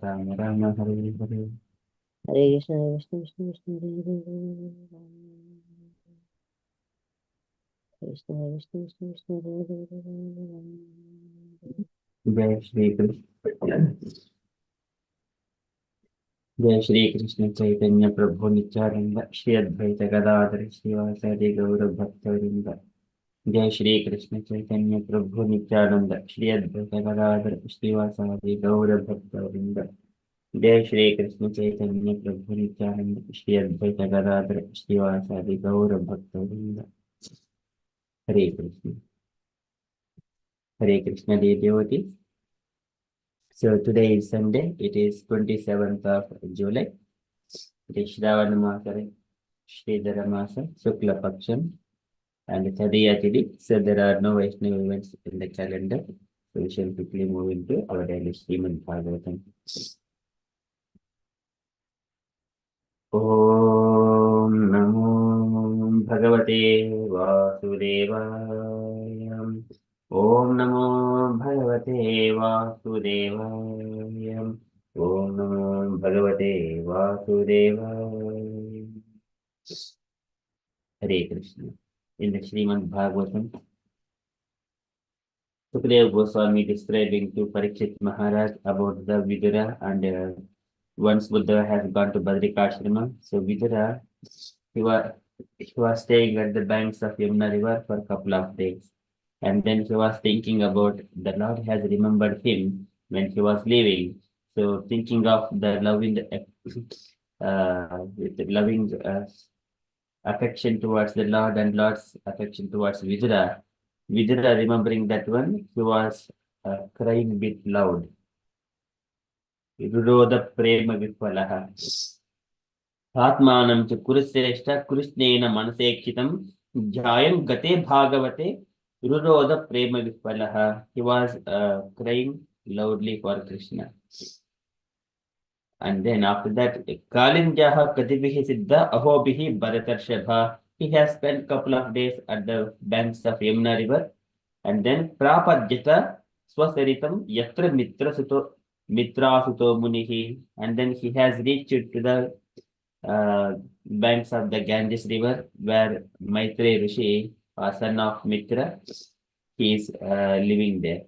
Rama Rama Hare Hare. Hare Krishna, Hare Krishna, Krishna Krishna, Hare Hare, Hare Krishna, Hare Krishna, Krishna Krishna, Hare Hare, Jai Shri Krishna. जय श्री कृष्ण चैतन्य प्रभु नित्यानंद श्री अद्वैत गदाधर श्रीवासादि गौर भक्तवृंद। जय श्री कृष्ण चैतन्य प्रभु नित्यानंद श्री अद्वैत गदाधर श्रीवासादि गौर भक्तवृंद। जय श्री कृष्ण चैतन्य प्रभु नित्यानंद श्री अद्वैत गदाधर श्रीवासादि गौर भक्तवृंद। हरे Krishna dear devotees. So today is Sunday. It is 27th of July. It is Shravana Masa, Sridhara Masa, Shukla Paksham, and Thadiya Tidi. So there are no Vaishnava events in the calendar. So we shall quickly move into our daily Srimad Bhagavatam. Om Namo Bhagavate Vasudevaya. Om Namo Bhagavate Vasudevaya. Om Namo Bhagavate Vasudevaya. Hare Krishna. In the Srimad Bhagavatam, Sukadeva Goswami describing to Parikshit Maharaj about the Vidura and once Buddha has gone to Badrikashrama. So Vidura, he was, he was staying at the banks of Yamuna river for a couple of days. And then he was thinking about the Lord has remembered him when he was leaving. So thinking of the loving, with the loving affection towards the Lord and Lord's affection towards Vidura. Vidura remembering that one, he was crying a bit loud. Ruroda prema vipalaha. Atmanam cha kurusreshta krushnena manasekshitam jayam gate bhagavate ruroda prema vipalaha. He was crying loudly for Krishna. And then after that, Kalinjaha Katibihi Siddha Ahobihi Bharatarshabha. He has spent couple of days at the banks of Yamuna river. And then Prapadjata Swasaritam Yatra Mitra Suto Munihi. And then he has reached to the banks of the Ganges river where Maitre Rishi, son of Mitra, he is living there.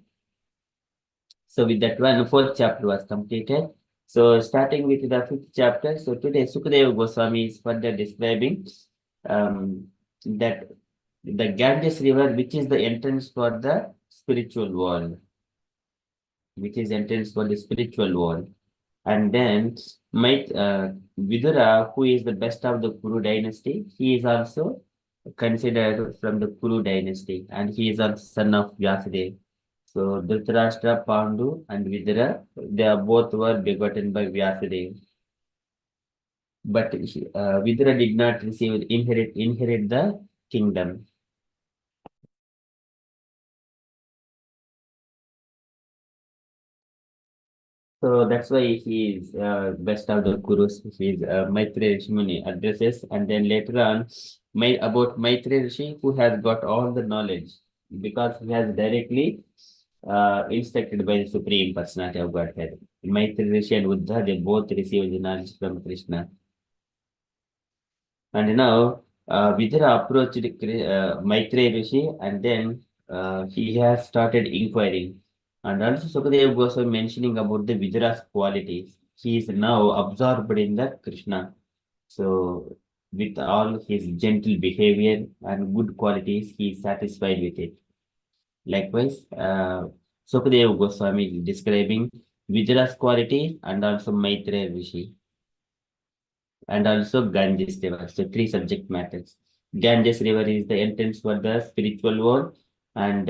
So with that one, fourth chapter was completed. So starting with the fifth chapter, so today Sukadeva Goswami is further describing that the Ganges river, which is the entrance for the spiritual world, which is entrance for the spiritual world. And then Vidura, who is the best of the Kuru dynasty, he is also considered from the Kuru dynasty, and he is a son of Vyasadeva. So Dhritarashtra, Pandu, and Vidura, they are both were begotten by Vyasadeva. But Vidura did not inherit the kingdom. So that's why he is best of the Kurus. He is Maitreya Rishi addresses, and then later on, about Maitreya Rishi, who has got all the knowledge because he has directly instructed by the Supreme Personality of Godhead. Maitreya Rishi and Buddha, they both received the knowledge from Krishna. And now Vidura approached Maitreya Rishi, and then he has started inquiring. And also Sukadeva Goswami mentioning about the Vidura's qualities. He is now absorbed in the Krishna. So with all his gentle behavior and good qualities, he is satisfied with it. Likewise, Sukadeva Goswami is describing Vidura's qualities and also Maitreya Rishi and also Ganges River. So three subject matters. Ganges River is the entrance for the spiritual world, and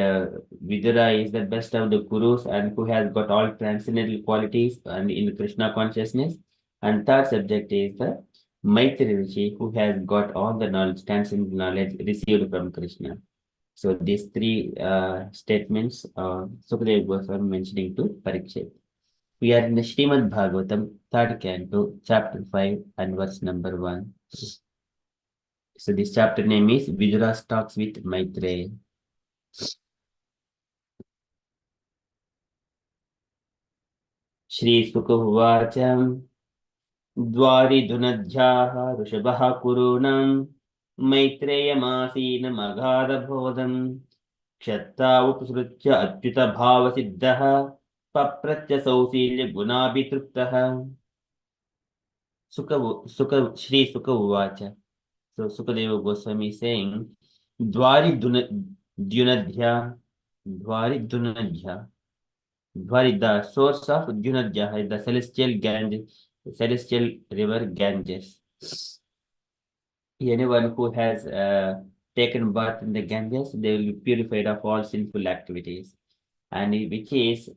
Vidura is the best of the Kurus and who has got all transcendental qualities and in Krishna consciousness. And third subject is the Maitri Rishi, who has got all the knowledge, transcendental knowledge received from Krishna. So these three statements, Sukadeva Goswami mentioning to Parikshit. We are in the Srimad Bhagavatam, third canto, chapter 5, and verse number 1. So this chapter name is Vidura Talks with Maitreya. श्रीसुक उवाच द्वारिदुनद्याः ऋषभः कुरूणम् मैत्रेयमासीनमगाधबोधम् क्षत्ता उपसृत्य अच्युतभावसिद्धः पप्रच्य सौशील्यगुणाभितृप्तः Sri Sukha Uvacha. So Sukadeva Goswami is saying, Dunadhya, Dwari Dunadhya. Dwari, the source of Dunadhya is the celestial Ganges, celestial river Ganges. Anyone who has taken birth in the Ganges, they will be purified of all sinful activities. And which is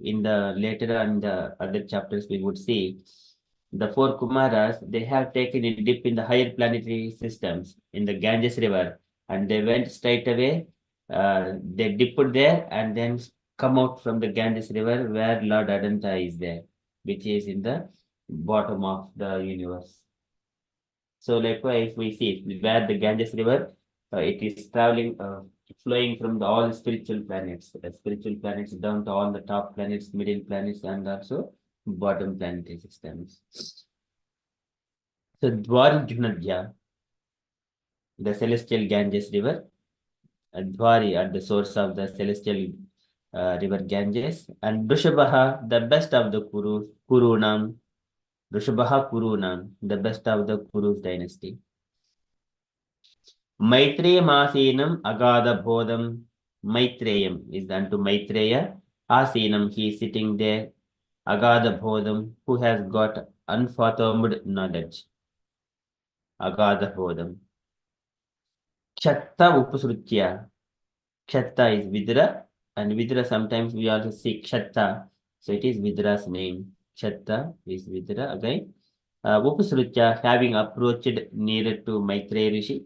in the later on the other chapters we would see the four Kumaras, they have taken a dip in the higher planetary systems in the Ganges River, and they went straight away. They dipped there and then come out from the Ganges River where Lord Adanta is there, which is in the bottom of the universe. So likewise, we see where the Ganges River, it is traveling, flowing from all spiritual planets, down to all the top planets, middle planets, and also bottom planetary systems. So Dwari Junadhya, the celestial Ganges River, Dwari at the source of the celestial river Ganges, and Dushabaha, the best of the Kurunam, Dushabaha Kurunam, the best of the Kuru's dynasty. Maitreya Asinam Agada Bodham. Maitreyam is unto Maitreya. Asinam, he is sitting there. Agada Bodham, who has got unfathomed knowledge. Agada Bodham. Kshatta Upasrutya. Kshatta is Vidra, and Vidra sometimes we also see Kshatta. So it is Vidra's name. Kshatta is Vidra again. Upasrutya, having approached nearer to Maitreya Rishi.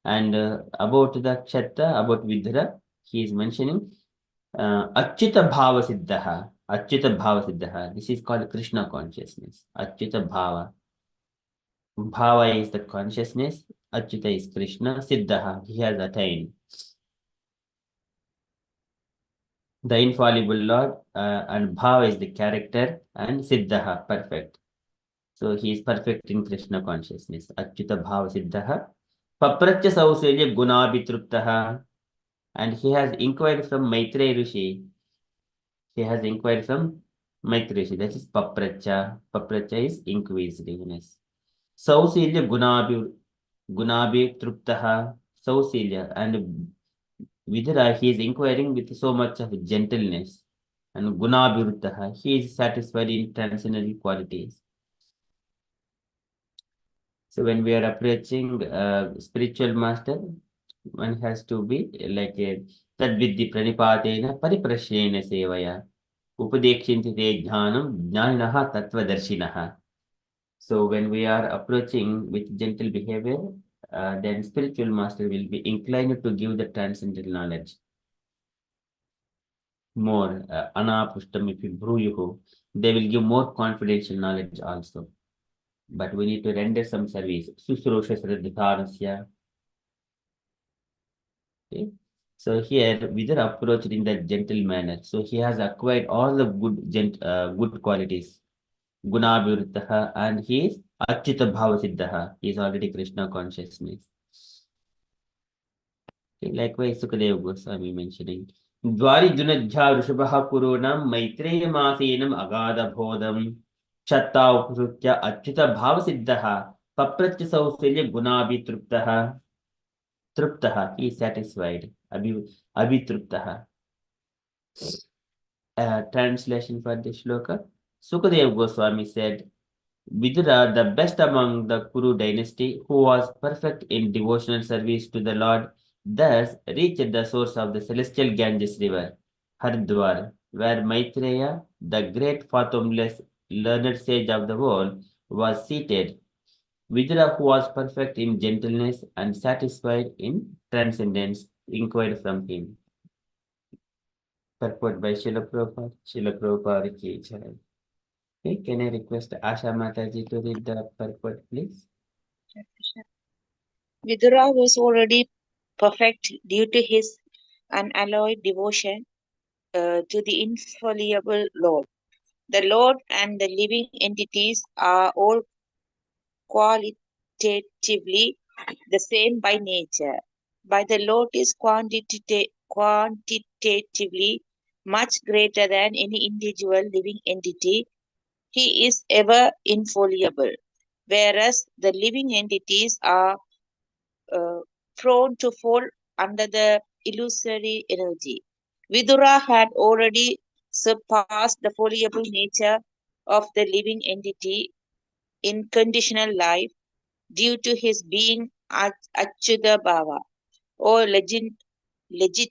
And about the Kshatta, about Vidra, he is mentioning Achyuta Bhava Siddhaha. Achyuta Bhava Siddhaha. This is called Krishna consciousness. Achyuta Bhava. Bhava is the consciousness. Achyuta is Krishna. Siddhaha. He has attained. The infallible Lord. And Bhava is the character. And Siddhaha. Perfect. So he is perfect in Krishna consciousness. Achyuta Bhava Siddhaha. Papratya Sauselya Gunabhitruptaha. And he has inquired from Maitreya Rishi. He has inquired from Maitreya Rishi. That is Papracha. Papracha is inquisitiveness. Sausilya Gunabi Truptaha. Sausilya. And Vidura, he is inquiring with so much of gentleness. And Gunabi he is satisfied in transcendental qualities. So when we are approaching spiritual master, one has to be like a Tadvidhi Pranipatena Pariprashrena Sevaya. Upadekshinte te jnanam jnanaha tattvadarshinaha. So when we are approaching with gentle behavior, then spiritual master will be inclined to give the transcendental knowledge. More anapushtam if bruyuhu, they will give more confidential knowledge also. But we need to render some service. Susrosha sradhanasya. Okay. So here, Vidar approached in that gentle manner. So he has acquired all the good qualities. Gunabhivrittaha, and he is Achyuta Bhavasiddhaha. He is already Krishna consciousness. Okay, likewise, Sukadeva Goswami mentioning. Dwari Junadhya Rishabha Purunam Maitreya Masenam Agada Bodham Chatta Upsrutya Achyuta Bhavasiddhaha Papratya Sausilya Gunabhitruptaha. Truptaha, he is satisfied. Abhitruptaha. Translation for the shloka. Sukadeva Goswami said, Vidura, the best among the Kuru dynasty, who was perfect in devotional service to the Lord, thus reached the source of the celestial Ganges river, Haridwar, where Maitreya, the great fathomless learned sage of the world, was seated. Vidura, who was perfect in gentleness and satisfied in transcendence, inquired from him. Purport by Srila Prabhupada. Srila Prabhupada ki jai. Okay, can I request Asha Mataji to read the purport, please? Vidura was already perfect due to his unalloyed devotion to the infallible Lord. The Lord and the living entities are all qualitatively the same by nature. But the Lord is quantitatively much greater than any individual living entity. He is ever infallible, whereas the living entities are uh, prone to fall under the illusory energy. Vidura had already surpassed the fallible nature of the living entity in conditional life due to his being Achyuta Bhava or legit, leg,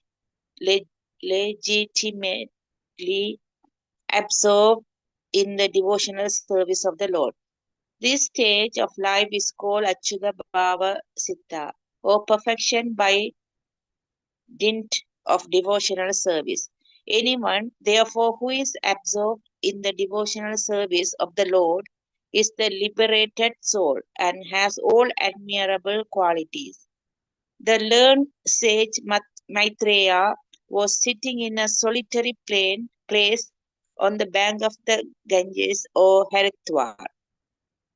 legitimately absorbed in the devotional service of the Lord. This stage of life is called Achyuta Bhava Siddha or perfection by dint of devotional service. Anyone, therefore, who is absorbed in the devotional service of the Lord is the liberated soul and has all admirable qualities. The learned sage Maitreya was sitting in a solitary place on the bank of the Ganges or Haritwar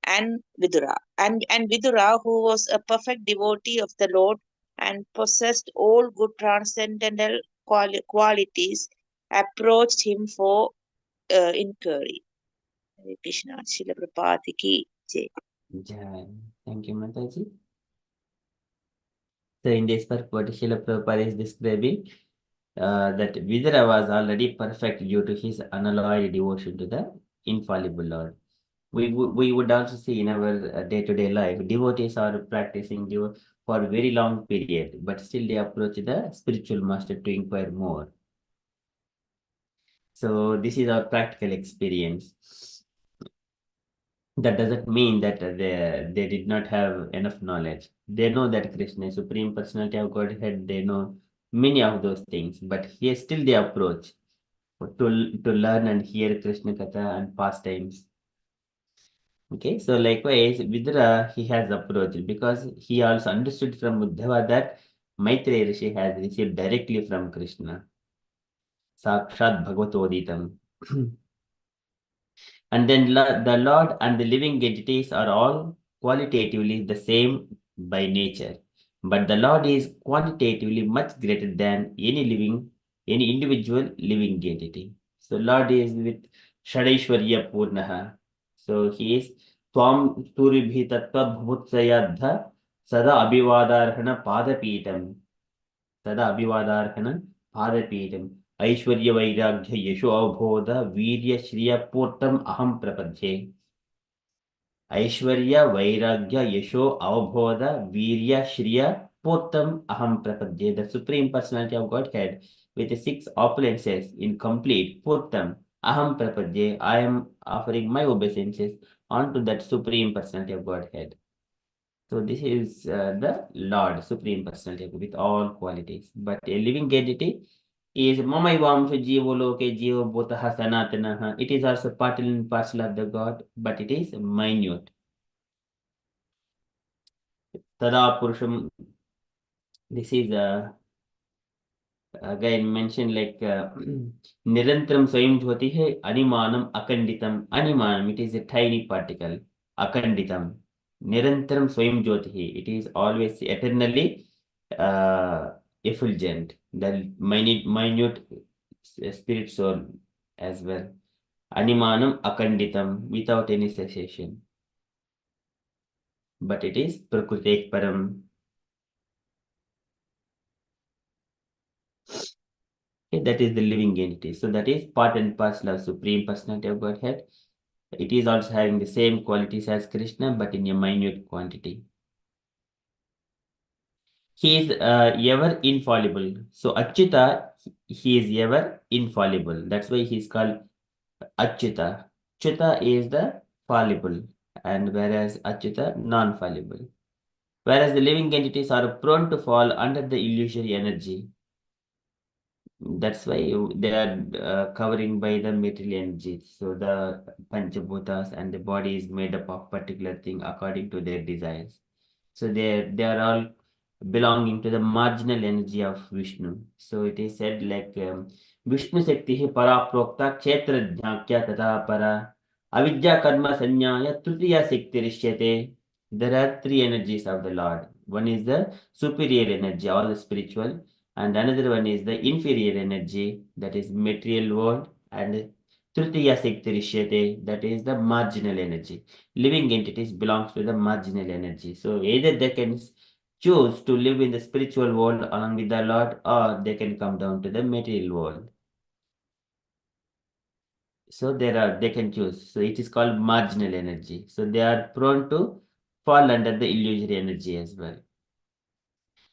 and Vidura, who was a perfect devotee of the Lord and possessed all good transcendental qualities, approached him for inquiry. Hare Krishna, Srila Prabhupada ki jai. Jai. Thank you, Mataji. So in this part, what Srila Prabhupada is describing, that Vidura was already perfect due to his unalloyed devotion to the infallible Lord. We would also see in our day-to-day life, devotees are practicing for a very long period, but still they approach the spiritual master to inquire more. So this is our practical experience. That doesn't mean that they did not have enough knowledge. They know that Krishna is Supreme Personality of Godhead. They know many of those things, but here still they approach to learn and hear Krishna Katha and pastimes. Okay, so likewise, Vidura, he has approached because he also understood from Uddhava that Maitreya Rishi has received directly from Krishna. Sakshat Bhagavatoditam. And then the Lord and the living entities are all qualitatively the same by nature. But the Lord is quantitatively much greater than any individual living entity. So Lord is with Shadaishwarya Purnaha. So he is Twam Turibhi Tattva Bhutsayadha Sada Abhivadarhana Padapitam. Sada Abhivadarhana Padapitam. ऐश्वर्य वैराग्य यशो अवबोध वीर्य श्रिय पूर्तम अहम प्रपद्ये ऐश्वर्य वैराग्य यशो अवबोध वीर्य श्रिय पूर्तम aham prapadye. The supreme personality of Godhead with the six opulences in complete purtam aham prapadye. I am offering my obeisances onto that supreme personality of Godhead. So this is the Lord, supreme personality with all qualities. But a living entity is Mamaivam Jivoloke Jiva Bhutaha Sanatanaha. It is also part and parcel of the God, but it is minute. Tada Purusham, this is again mentioned like Nirantaram Swayam Jyoti hai Animanam Akanditam. Animanam, it is a tiny particle. Akanditam. Nirantaram Swayam Jyoti. It is always eternally effulgent. The minute spirit soul as well. Animanam Akanditam, without any cessation. But it is Prakrutek Param. Okay, that is the living entity. So that is part and parcel of Supreme Personality of Godhead. It is also having the same qualities as Krishna, but in a minute quantity. He is ever infallible. So Achyuta, he is ever infallible. That's why he is called Achyuta. Achyuta is the fallible, and whereas Achyuta, non-fallible. Whereas the living entities are prone to fall under the illusory energy. That's why they are covering by the material energy. So the Panchabhutas and the body is made up of particular thing according to their desires. So they are all belonging to the marginal energy of Vishnu. So it is said like विष्णुशक्तिः परा प्रोक्ता क्षेत्रज्ञाख्या तथा परा अविद्या कर्म संज्ञाय तृतीया शक्तिरिष्यते. There are three energies of the Lord. One is the superior energy, all the spiritual, and another one is the inferior energy, that is material world, and Tritiya Shakti, that is the marginal energy. Living entities belongs to the marginal energy. So either they can choose to live in the spiritual world along with the Lord, or they can come down to the material world. So they can choose. So it is called marginal energy. So they are prone to fall under the illusory energy as well.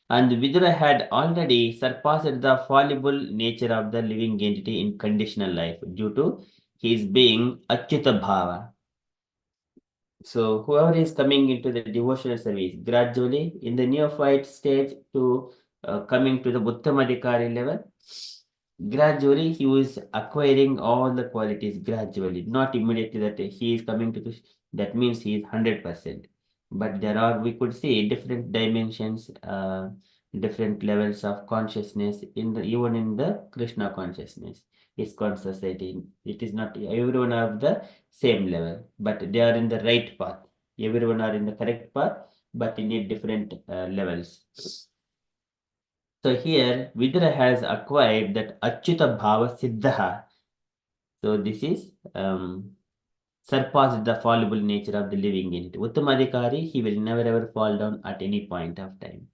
And Vidura had already surpassed the fallible nature of the living entity in conditional life due to his being Achyuta Bhava. So whoever is coming into the devotional service gradually in the neophyte stage to coming to the Uttamadikari level, gradually he is acquiring all the qualities gradually, not immediately that he is coming to this, that means he is 100%. But there are, we could see different dimensions, different levels of consciousness in the even in the Krishna consciousness. ISKCON society, it is not everyone of the same level, but they are in the right path. Everyone are in the correct path, but in a different levels. So here, Vidura has acquired that Achyuta Bhava Siddha. So this is surpassed the fallible nature of the living entity. Uttamadikari, he will never ever fall down at any point of time.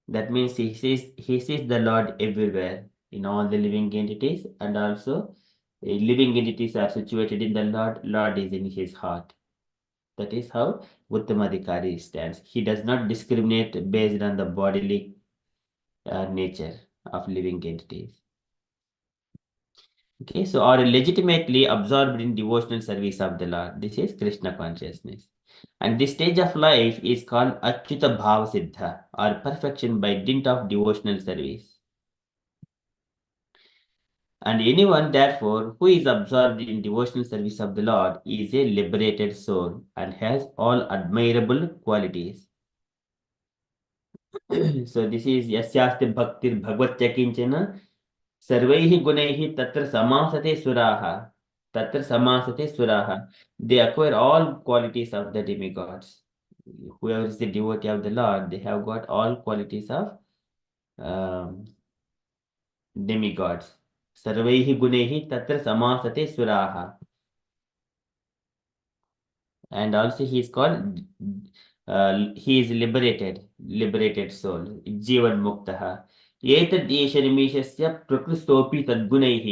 That means he sees the Lord everywhere in all the living entities, and also living entities are situated in the Lord. Lord is in his heart. That is how Uttamadikari stands. He does not discriminate based on the bodily nature of living entities. Okay, so are legitimately absorbed in devotional service of the Lord. This is Krishna consciousness. And this stage of life is called Achyuta Bhava Siddha, or perfection by dint of devotional service. And anyone, therefore, who is absorbed in devotional service of the Lord is a liberated soul and has all admirable qualities. So this is Yasyasti Bhaktir Bhagvatya Kinchana Sarvaihi Gunaihi Tatra Samasate Suraha. Tatra Samasate Suraha. They acquire all qualities of the demigods. Whoever is the devotee of the Lord, they have got all qualities of um, demigods. Sarvaihi Gunaihi Tatra Samasate Suraha. And also he is called, he is liberated soul, Jivan Muktaha. एतद् निमेषस्य प्रकृस्तोऽपि तद्गुणैः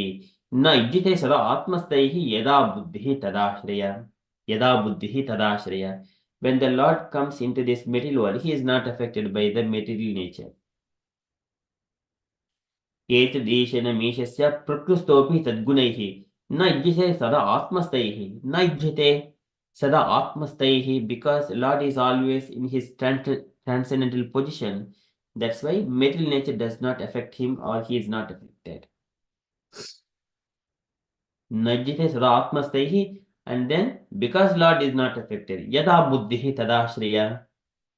न युज्यते सदा आत्मस्थैः यदा बुद्धिः तदाश्रय. When the Lord comes into this material world, he is not affected by the material nature. एतद् निमेषस्य प्रकृस्तोऽपि तद्गुणैः न युज्यते सदा आत्मस्थैः न युज्यते Sada Atmastaihi, because Lord is always in his transcendental position. That's why material nature does not affect him, or he is not affected. Najjite Sada Atmastaihi, and then because Lord is not affected, Yada Buddhihi Tadashraya,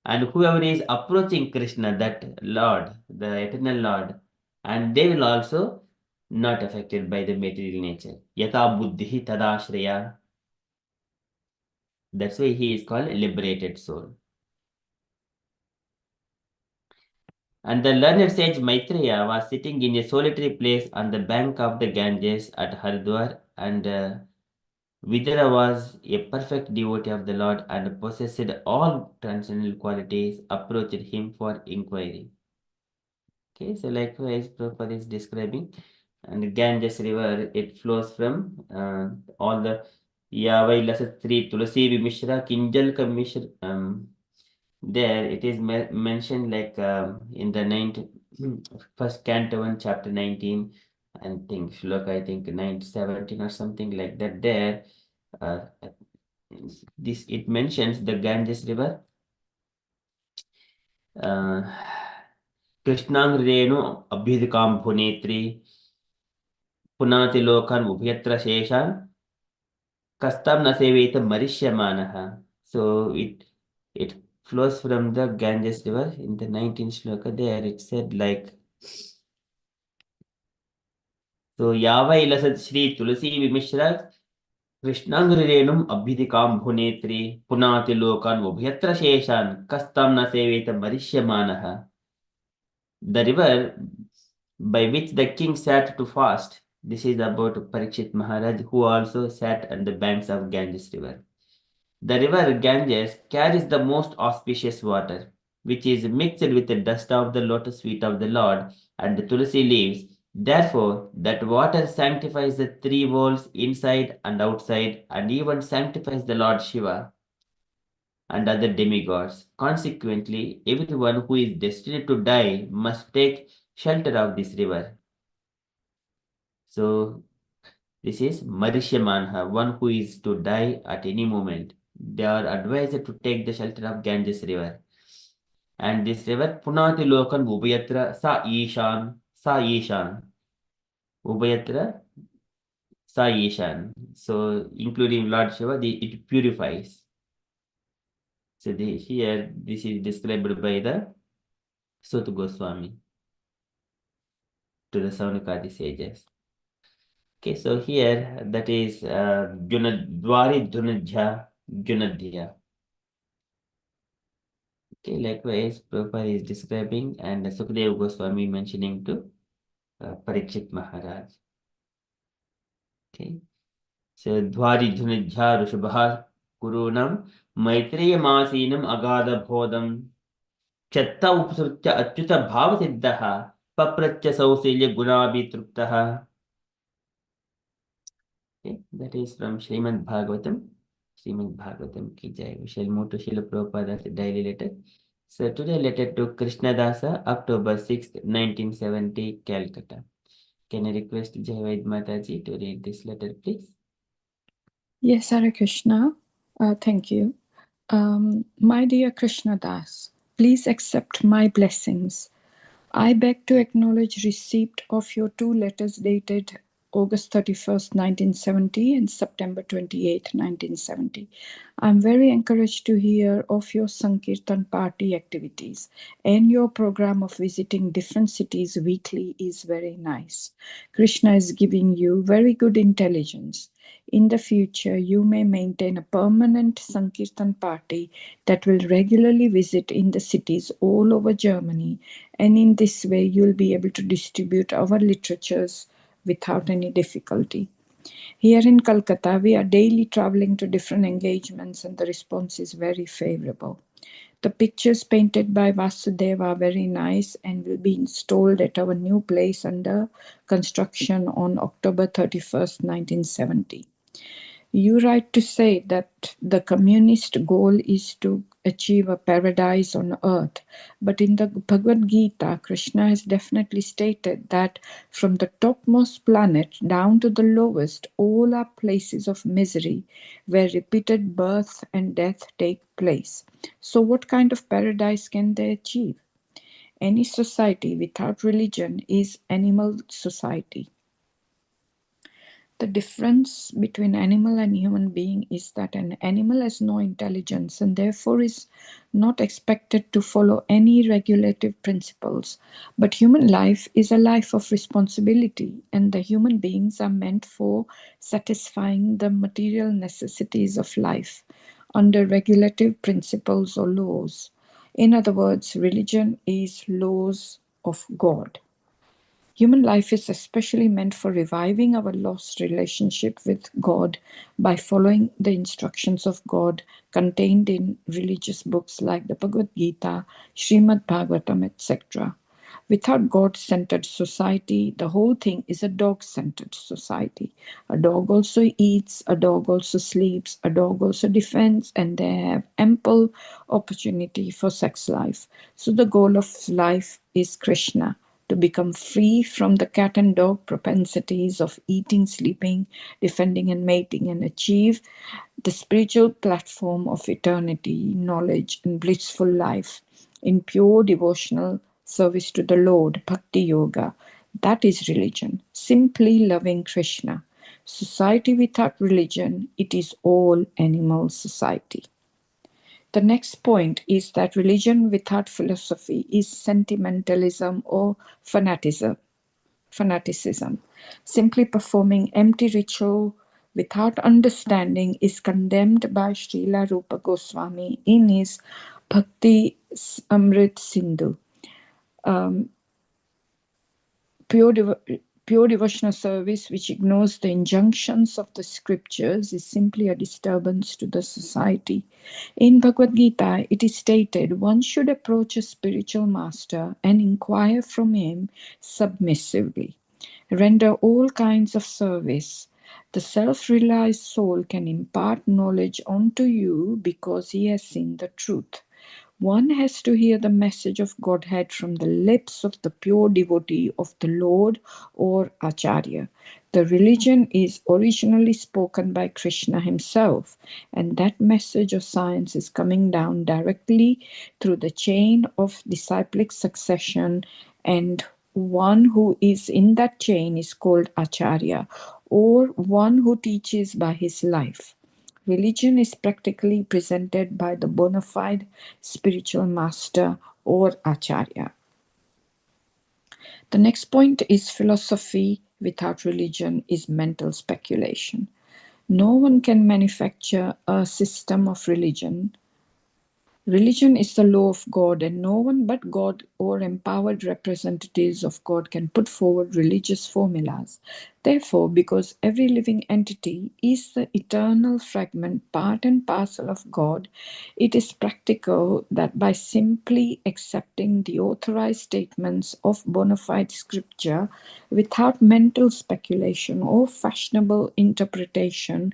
and whoever is approaching Krishna, that Lord, the eternal Lord, and they will also not affected by the material nature. Yata Buddhihi Tadashraya. That's why he is called a liberated soul. And the learned sage Maitreya was sitting in a solitary place on the bank of the Ganges at Haridwar, and Vidura was a perfect devotee of the Lord and possessed all transcendental qualities, approached him for inquiry. Okay, so likewise Prabhupada is describing, and the Ganges river, it flows from all the Yavai Lasatri Tulasi Vimishra Kinjalka Mishra. There it is mentioned like in the first canto 1, chapter 19, and think Sloka, I think 917 or something like that. There, uh, this it mentions the Ganges river. Krishnang Renu Abhidikam Bhunetri Punati Lokan Ubhyatra Sheshan Kastam Naseveta Marishyamanaha. So it flows from the Ganges river in the 19th shloka. There it said like So Yava ilasat Shri Tulasi Vimishra Krishnangrirenum Abhidikam Bhunetri Punati Lokan Ubhyatra Sheshan Kastam na Seveta Marishyamanaha. The river by which the king sat to fast. This is about Parikshit Maharaj, who also sat on the banks of Ganges river. The river Ganges carries the most auspicious water, which is mixed with the dust of the lotus feet of the Lord and the tulsi leaves. Therefore, that water sanctifies the three worlds inside and outside, and even sanctifies the Lord Shiva and other demigods. Consequently, everyone who is destined to die must take shelter of this river. So, this is Marishyamana, one who is to die at any moment. They are advised to take the shelter of Ganges river. And this river, Punati Lokan Ubhayatra Sa Ishan, Ubhayatra Sa Ishan. So, including Lord Shiva, it purifies. So, here, this is described by the Sut Goswami to the Saunakadi sages. Okay, so here, that is Dwari Junadhya. Okay, likewise, Prabhupada is describing and Sukadeva Goswami mentioning to Parikshit Maharaj. Okay, so Dwari Dhunidhya Rushabha Kurunam Maitreya Masinam Agada Bodham Chatta Upsrutya Achyuta Bhavasiddhaha Papratya Sausilya Gunabi Truptaha. Okay, that is from Srimad Bhagavatam. Srimad Bhagavatam ki jai. We shall move to Srila Prabhupada's daily letter. So today letter to Krishnadasa, October 6th, 1970, Calcutta. Can I request Jayavad Mataji to read this letter, please? Yes, Hare Krishna. Thank you. My dear Krishnadas, please accept my blessings. I beg to acknowledge receipt of your two letters dated August 31st, 1970 and September 28th, 1970. I'm very encouraged to hear of your Sankirtan party activities, and your program of visiting different cities weekly is very nice. Krishna is giving you very good intelligence. In the future, you may maintain a permanent Sankirtan party that will regularly visit in the cities all over Germany, and in this way you'll be able to distribute our literatures without any difficulty. Here in Calcutta, we are daily traveling to different engagements and the response is very favorable. The pictures painted by Vasudeva are very nice and will be installed at our new place under construction on October 31st, 1970. You write to say that the communist goal is to achieve a paradise on earth. But in the Bhagavad Gita, Krishna has definitely stated that from the topmost planet down to the lowest, all are places of misery where repeated birth and death take place. So, what kind of paradise can they achieve? Any society without religion is animal society. The difference between animal and human being is that an animal has no intelligence and therefore is not expected to follow any regulative principles. But human life is a life of responsibility, and the human beings are meant for satisfying the material necessities of life under regulative principles or laws. In other words, religion is laws of God. Human life is especially meant for reviving our lost relationship with God by following the instructions of God contained in religious books like the Bhagavad Gita, Srimad Bhagavatam, etc. Without God-centered society, the whole thing is a dog-centered society. A dog also eats, a dog also sleeps, a dog also defends, and they have ample opportunity for sex life. So the goal of life is Krishna, to become free from the cat and dog propensities of eating, sleeping, defending, and mating, and achieve the spiritual platform of eternity, knowledge, and blissful life in pure devotional service to the Lord, Bhakti Yoga. That is religion, simply loving Krishna. Society without religion, it is all animal society. The next point is that religion without philosophy is sentimentalism or fanaticism. fanaticism. Simply performing empty ritual without understanding is condemned by Srila Rupa Goswami in his Bhakti Amrit Sindhu. Pure devotional service which ignores the injunctions of the scriptures is simply a disturbance to the society. In Bhagavad Gita, it is stated one should approach a spiritual master and inquire from him submissively. Render all kinds of service. The self-realized soul can impart knowledge onto you because he has seen the truth. One has to hear the message of Godhead from the lips of the pure devotee of the Lord or Acharya. The religion is originally spoken by Krishna himself, and that message of science is coming down directly through the chain of disciplic succession, and one who is in that chain is called Acharya, or one who teaches by his life. Religion is practically presented by the bona fide spiritual master or acharya. The next point is philosophy without religion is mental speculation. No one can manufacture a system of religion. Religion is the law of God, and no one but God or empowered representatives of God can put forward religious formulas. Therefore, because every living entity is the eternal fragment, part and parcel of God, it is practical that by simply accepting the authorized statements of bona fide scripture without mental speculation or fashionable interpretation,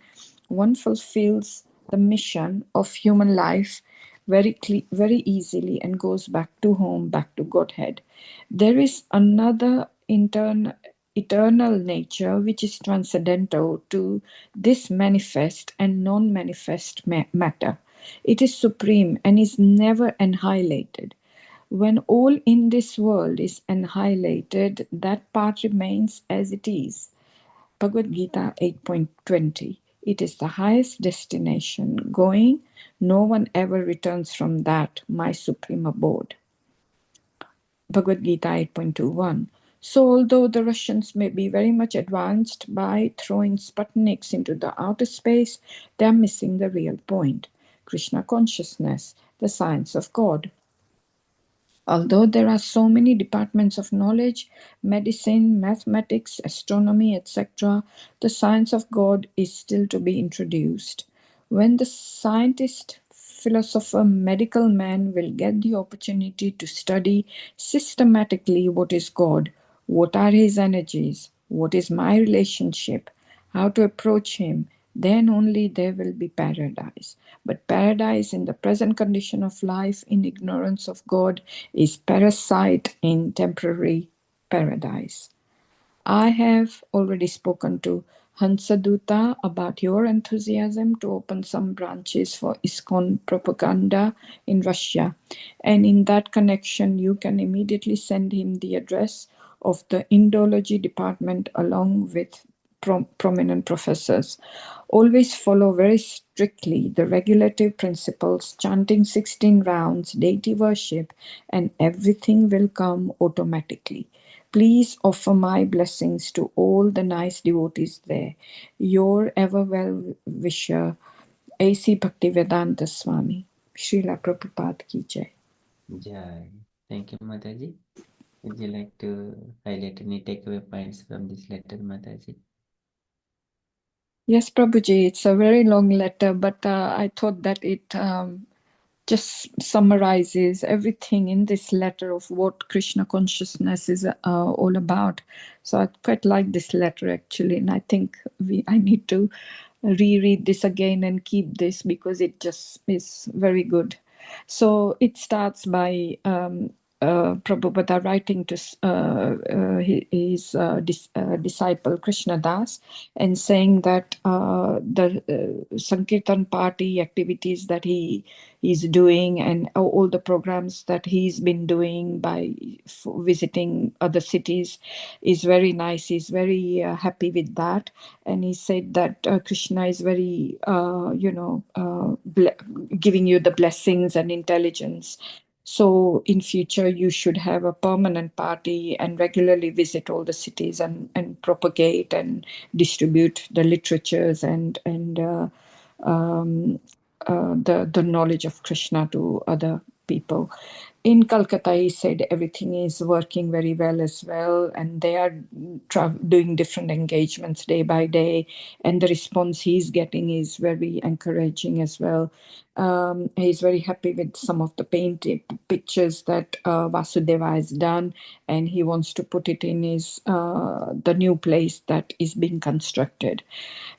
one fulfills the mission of human life very easily and goes back to home, back to Godhead. There is another eternal nature which is transcendental to this manifest and non-manifest matter. It is supreme and is never annihilated. When all in this world is annihilated, that part remains as it is. Bhagavad Gita 8.20. It is the highest destination. Going, no one ever returns from that, my supreme abode. Bhagavad Gita 8.21. So although the Russians may be very much advanced by throwing Sputniks into the outer space, they are missing the real point. Krishna consciousness, the science of God. Although there are so many departments of knowledge, medicine, mathematics, astronomy, etc., the science of God is still to be introduced. When the scientist, philosopher, medical man will get the opportunity to study systematically what is God, what are his energies, what is my relationship, how to approach him, then only there will be paradise. But paradise in the present condition of life, in ignorance of God, is parasite in temporary paradise. I have already spoken to Hansaduta about your enthusiasm to open some branches for ISKCON propaganda in Russia. And in that connection, you can immediately send him the address of the Indology department along with prominent professors. Always follow very strictly the regulative principles, chanting 16 rounds, deity worship, and everything will come automatically. Please offer my blessings to all the nice devotees there. Your ever well wisher, A.C. Bhaktivedanta Swami. Srila Prabhupada ki jai. Jai. Thank you, Mataji. Would you like to highlight any takeaway points from this letter, Mataji? Yes, Prabhuji, it's a very long letter, but I thought that it just summarizes everything in this letter of what Krishna consciousness is all about. So I quite like this letter actually, and I think I need to reread this again and keep this because it just is very good. So it starts by Prabhupada writing to his disciple Krishna Das and saying that the Sankirtan party activities that he is doing and all the programs that he's been doing by visiting other cities is very nice. He's very happy with that. And he said that Krishna is very, giving you the blessings and intelligence So in future, you should have a permanent party and regularly visit all the cities and propagate and distribute the literatures and the knowledge of Krishna to other people. In Calcutta, he said everything is working very well as well, and they are doing different engagements day by day, and the response he's getting is very encouraging as well. He's very happy with some of the painted pictures that Vasudeva has done, and he wants to put it in his the new place that is being constructed.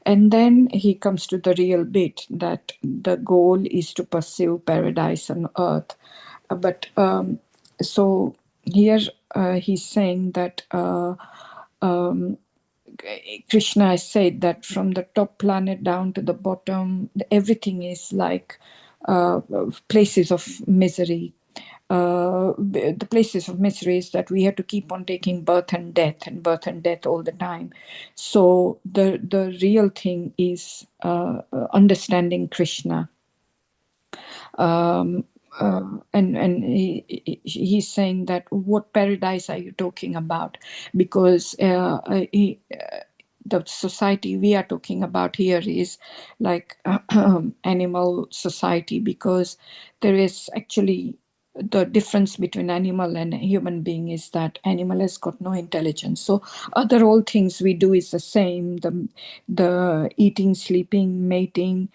And then he comes to the real bit that the goal is to pursue paradise on earth. But so here he's saying that Krishna has said that from the top planet down to the bottom, everything is like places of misery. The places of misery is that we have to keep on taking birth and death all the time. So the real thing is understanding Krishna. And he's saying that what paradise are you talking about? Because the society we are talking about here is like animal society, because there is actually the difference between animal and human being is that animal has got no intelligence. So other all things we do is the same, the eating, sleeping, mating,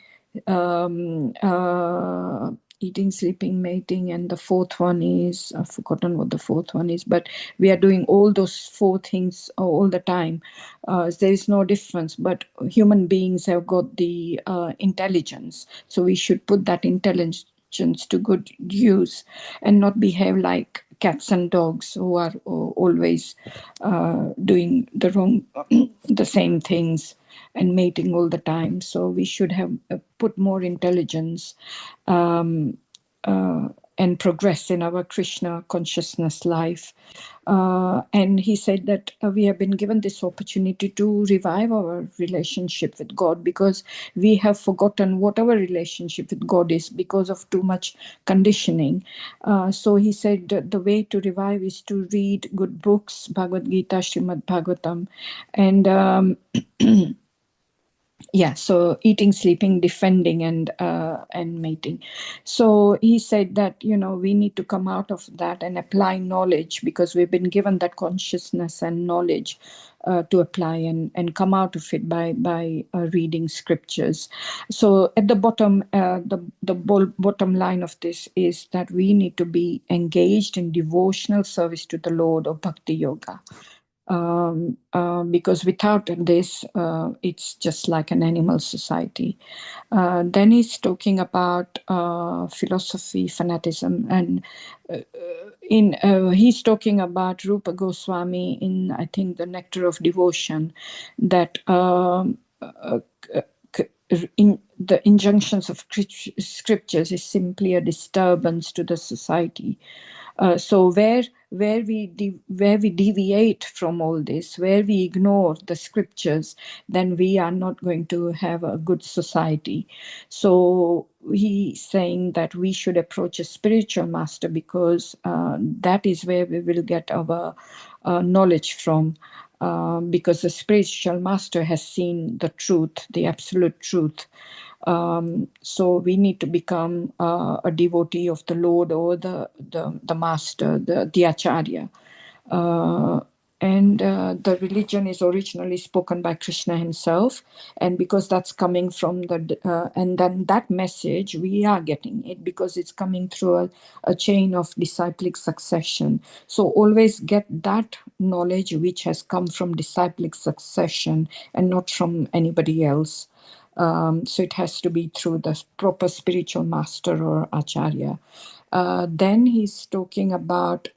eating, sleeping, mating, and the fourth one is, I've forgotten what the fourth one is, but we are doing all those four things all the time. There is no difference, but human beings have got the intelligence, so we should put that intelligence to good use and not behave like cats and dogs who are always doing the wrong the same things and mating all the time. So we should have put more intelligence and progress in our Krishna consciousness life. And he said that we have been given this opportunity to revive our relationship with God, because we have forgotten what our relationship with God is because of too much conditioning. So he said that the way to revive is to read good books, Bhagavad Gita, Srimad Bhagavatam, and yeah, so eating, sleeping, defending, and mating. So he said that we need to come out of that and apply knowledge, because we've been given that consciousness and knowledge to apply and come out of it by reading scriptures. So at the bottom, bottom line of this is that we need to be engaged in devotional service to the Lord of Bhakti Yoga. Because without this, it's just like an animal society. Then he's talking about philosophy, fanaticism, and he's talking about Rupa Goswami in, I think, the Nectar of Devotion, that in the injunctions of scriptures is simply a disturbance to the society. So where we deviate from all this, where we ignore the scriptures, then we are not going to have a good society. So he's saying that we should approach a spiritual master, because that is where we will get our knowledge from. Because the spiritual master has seen the truth, the absolute truth. So we need to become a devotee of the Lord, or the master, the acharya. And the religion is originally spoken by Krishna himself, and because that's coming from and then that message, we are getting it because it's coming through a chain of disciplic succession. So always get that knowledge which has come from disciplic succession and not from anybody else. So it has to be through the proper spiritual master or acharya. Then he's talking about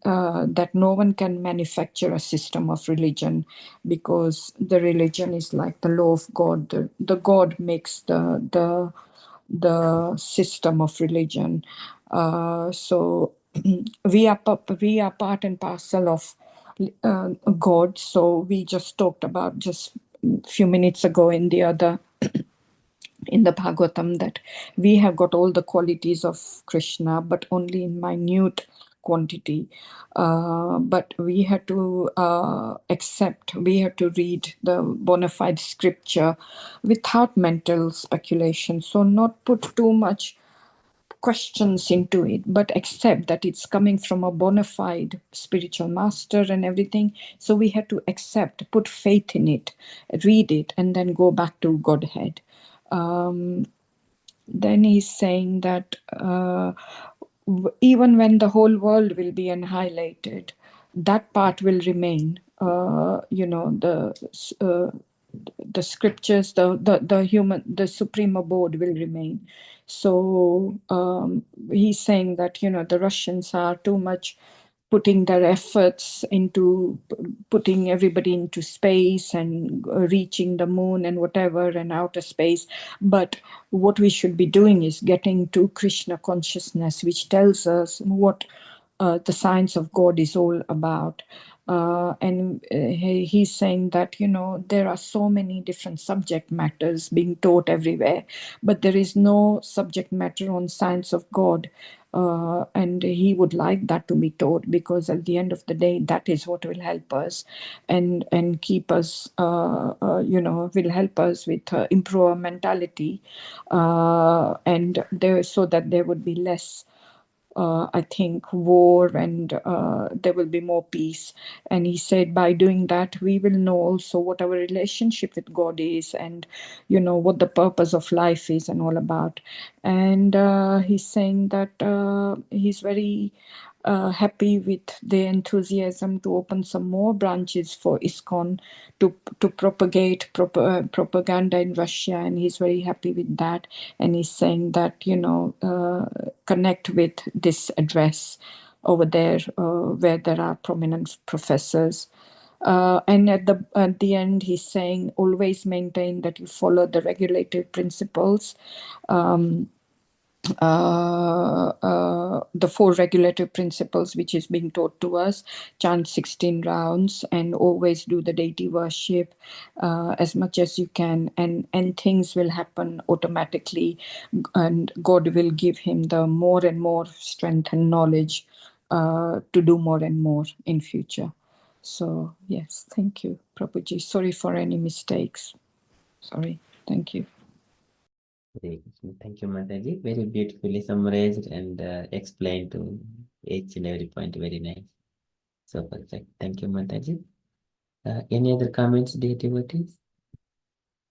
that no one can manufacture a system of religion, because the religion is like the law of God. The God makes the system of religion. So we are part and parcel of God. So we just talked about just a few minutes ago in the other in the Bhagavatam that we have got all the qualities of Krishna, but only in minute quantity. But we have to accept, we have to read the bona fide scripture without mental speculation. So not put too much questions into it, but accept that it's coming from a bona fide spiritual master and everything. So we have to accept, put faith in it, read it, and then go back to Godhead. Then he's saying that even when the whole world will be annihilated, that part will remain. The scriptures, the supreme abode will remain. So he's saying that the Russians are too much putting their efforts into putting everybody into space and reaching the moon and whatever and outer space. But what we should be doing is getting to Krishna consciousness, which tells us what the science of God is all about. And he's saying that, there are so many different subject matters being taught everywhere, but there is no subject matter on science of God. And he would like that to be taught, because at the end of the day, that is what will help us and keep us, will help us with improve our mentality, and there, so that there would be less I think, war, and there will be more peace. And he said, by doing that, we will know also what our relationship with God is, and, what the purpose of life is and all about. And he's saying that he's very happy with the enthusiasm to open some more branches for ISKCON to propagate propaganda in Russia, and he's very happy with that. And he's saying that connect with this address over there where there are prominent professors. And at the end, he's saying, always maintain that you follow the regulative principles. The 4 regulative principles which is being taught to us, chant 16 rounds and always do the deity worship as much as you can, and things will happen automatically, and God will give him the more and more strength and knowledge to do more and more in future. So yes, thank you, Prabhuji. Sorry for any mistakes. Sorry. Thank you. Thank you, Mataji. Very beautifully summarized and explained to each and every point. Very nice. So perfect. Thank you, Mataji. Any other comments, dear devotees?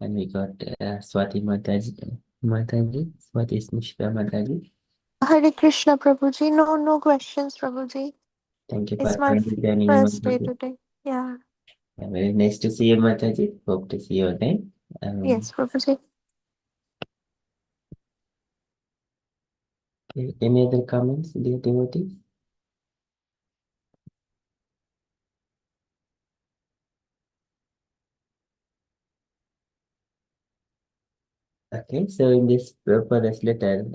And we got Swati Mataji. Swati Smishra Mataji. Hare Krishna, Prabhuji. No questions, Prabhuji. Thank you It's for my kindly joining in, first day Mataji. today. Yeah. Very nice to see you, Mataji. Hope to see you again. Yes, Prabhuji. Any other comments, dear devotees? Okay, so in this Prabhupada's letter,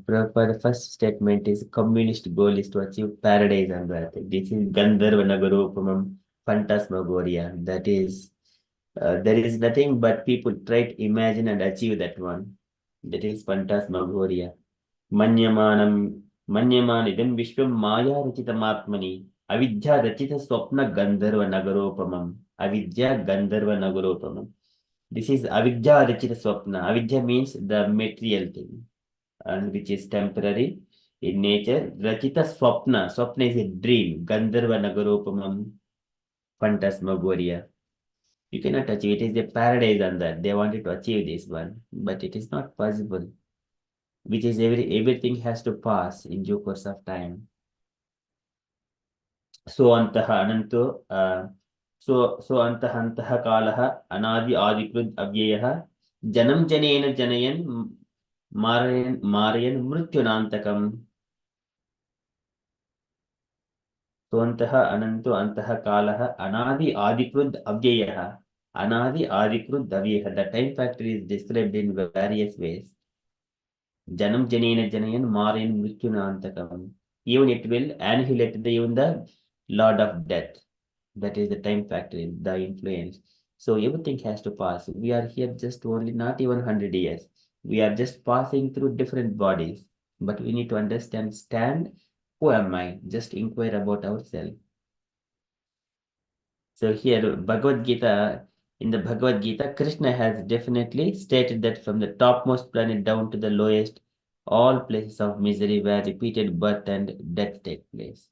Prabhupada's first statement is communist goal is to achieve paradise on earth. This is Gandharva Nagarupamam Phantasmagoria. That is, there is nothing but people try to imagine and achieve that one. That is Phantasmagoria. Manyamanam Manyamanidam Vishwam Maya Rachitamatmani Avidya Rachita Swapna Gandharva Nagarupamam. Avidya Gandharva Nagarupamam. This is avidya rachita swapna. Avidya means the material thing, and which is temporary in nature. Rachita swapna. Swapna is a dream. Gandharva nagarupamam phantasmagoria. You cannot achieve it. It is a paradise on that. They wanted to achieve this one, but it is not possible. Which is everything has to pass in due course of time. So antaha ananto so antaha kalaha anadi adikrud avyayah janam janena janayan marayan mrityunantakam. So antaha ananto antaha kalaha anadi adikrud avyayah. Anadi adikrud avyayah. The time factor is described in various ways. Janam janena janayan marayan mrityunantakam. Even it will annihilate even the Lord of Death. That is the time factor, the influence. So everything has to pass. We are here just only not even 100 years. We are just passing through different bodies, but we need to understand who am I? Just inquire about ourselves. So here, Bhagavad Gita, in the Bhagavad Gita, Krishna has definitely stated that from the topmost planet down to the lowest, all places of misery where repeated birth and death take place.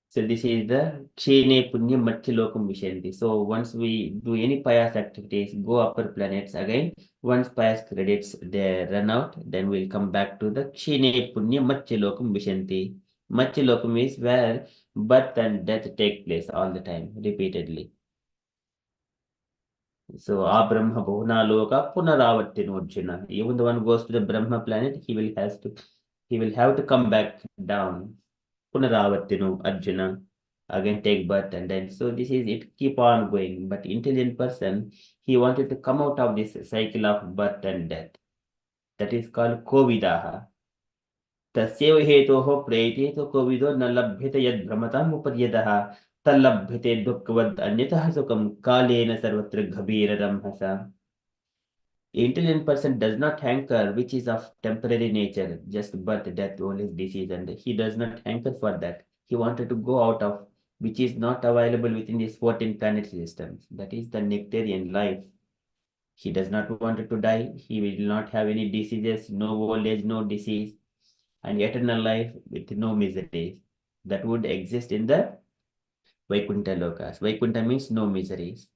So this is the Kshene Punya Matchalokam Vishanti. So once we do any pious activities, go upper planets again, once pious credits they run out, then we'll come back to the Kshene Punya Matchalokam Vishanti. Matchalokam is where birth and death take place all the time, repeatedly. So Abrahma Bhuvna Loka Punaravartinojana. Even the one goes to the Brahma planet, he will have to come back down. Punaravartinu Arjuna. Again take birth and then so this is it keep on going. But intelligent person, he wanted to come out of this cycle of birth and death. That is called Kovidaha. तस्यैव हेतोः प्रेरितो कोविदो न लभ्यते यद् भ्रमताम् उपर्यतः तल्लभ्यते दुःखवद् अन्यतः सुखं कालेन सर्वत्र गभीररंहसा. Intelligent person does not hanker which is of temporary nature, just birth, death, old age, disease, and he does not hanker for that. He wanted to go out of which is not available within this 14 planet systems. That is the nectarian life. He does not want to die. He will not have any diseases, no old age, no disease, and eternal life with no miseries. That would exist in the Vaikuntha Lokas. Vaikuntha means no miseries.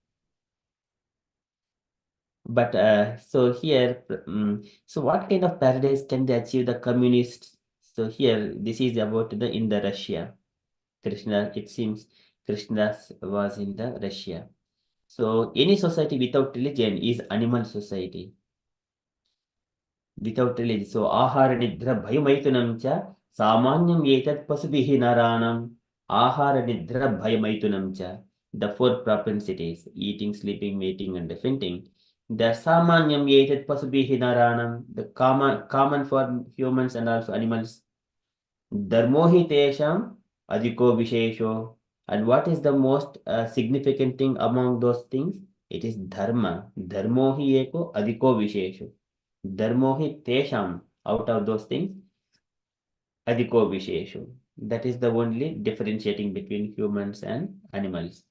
But so here, so what kind of paradise can they achieve the communists? So here, this is about in the Russia. Krishna, it seems Krishna was in the Russia. So any society without religion is animal society. Without religion. So ahara nidra bhayamaitunam cha samanyam etat pasubihi naranam ahara nidra bhayamaitunam cha. The four propensities, eating, sleeping, mating, and fainting. The samanyam etat pasubihi naranam, the common for humans and also animals. Dharmohi tesham adhiko vishesho. And what is the most significant thing among those things? It is dharma. Dharmohi eko adhiko vishesho. Dharmohi tesham, out of those things, adhiko vishesho. That is the only differentiating between humans and animals.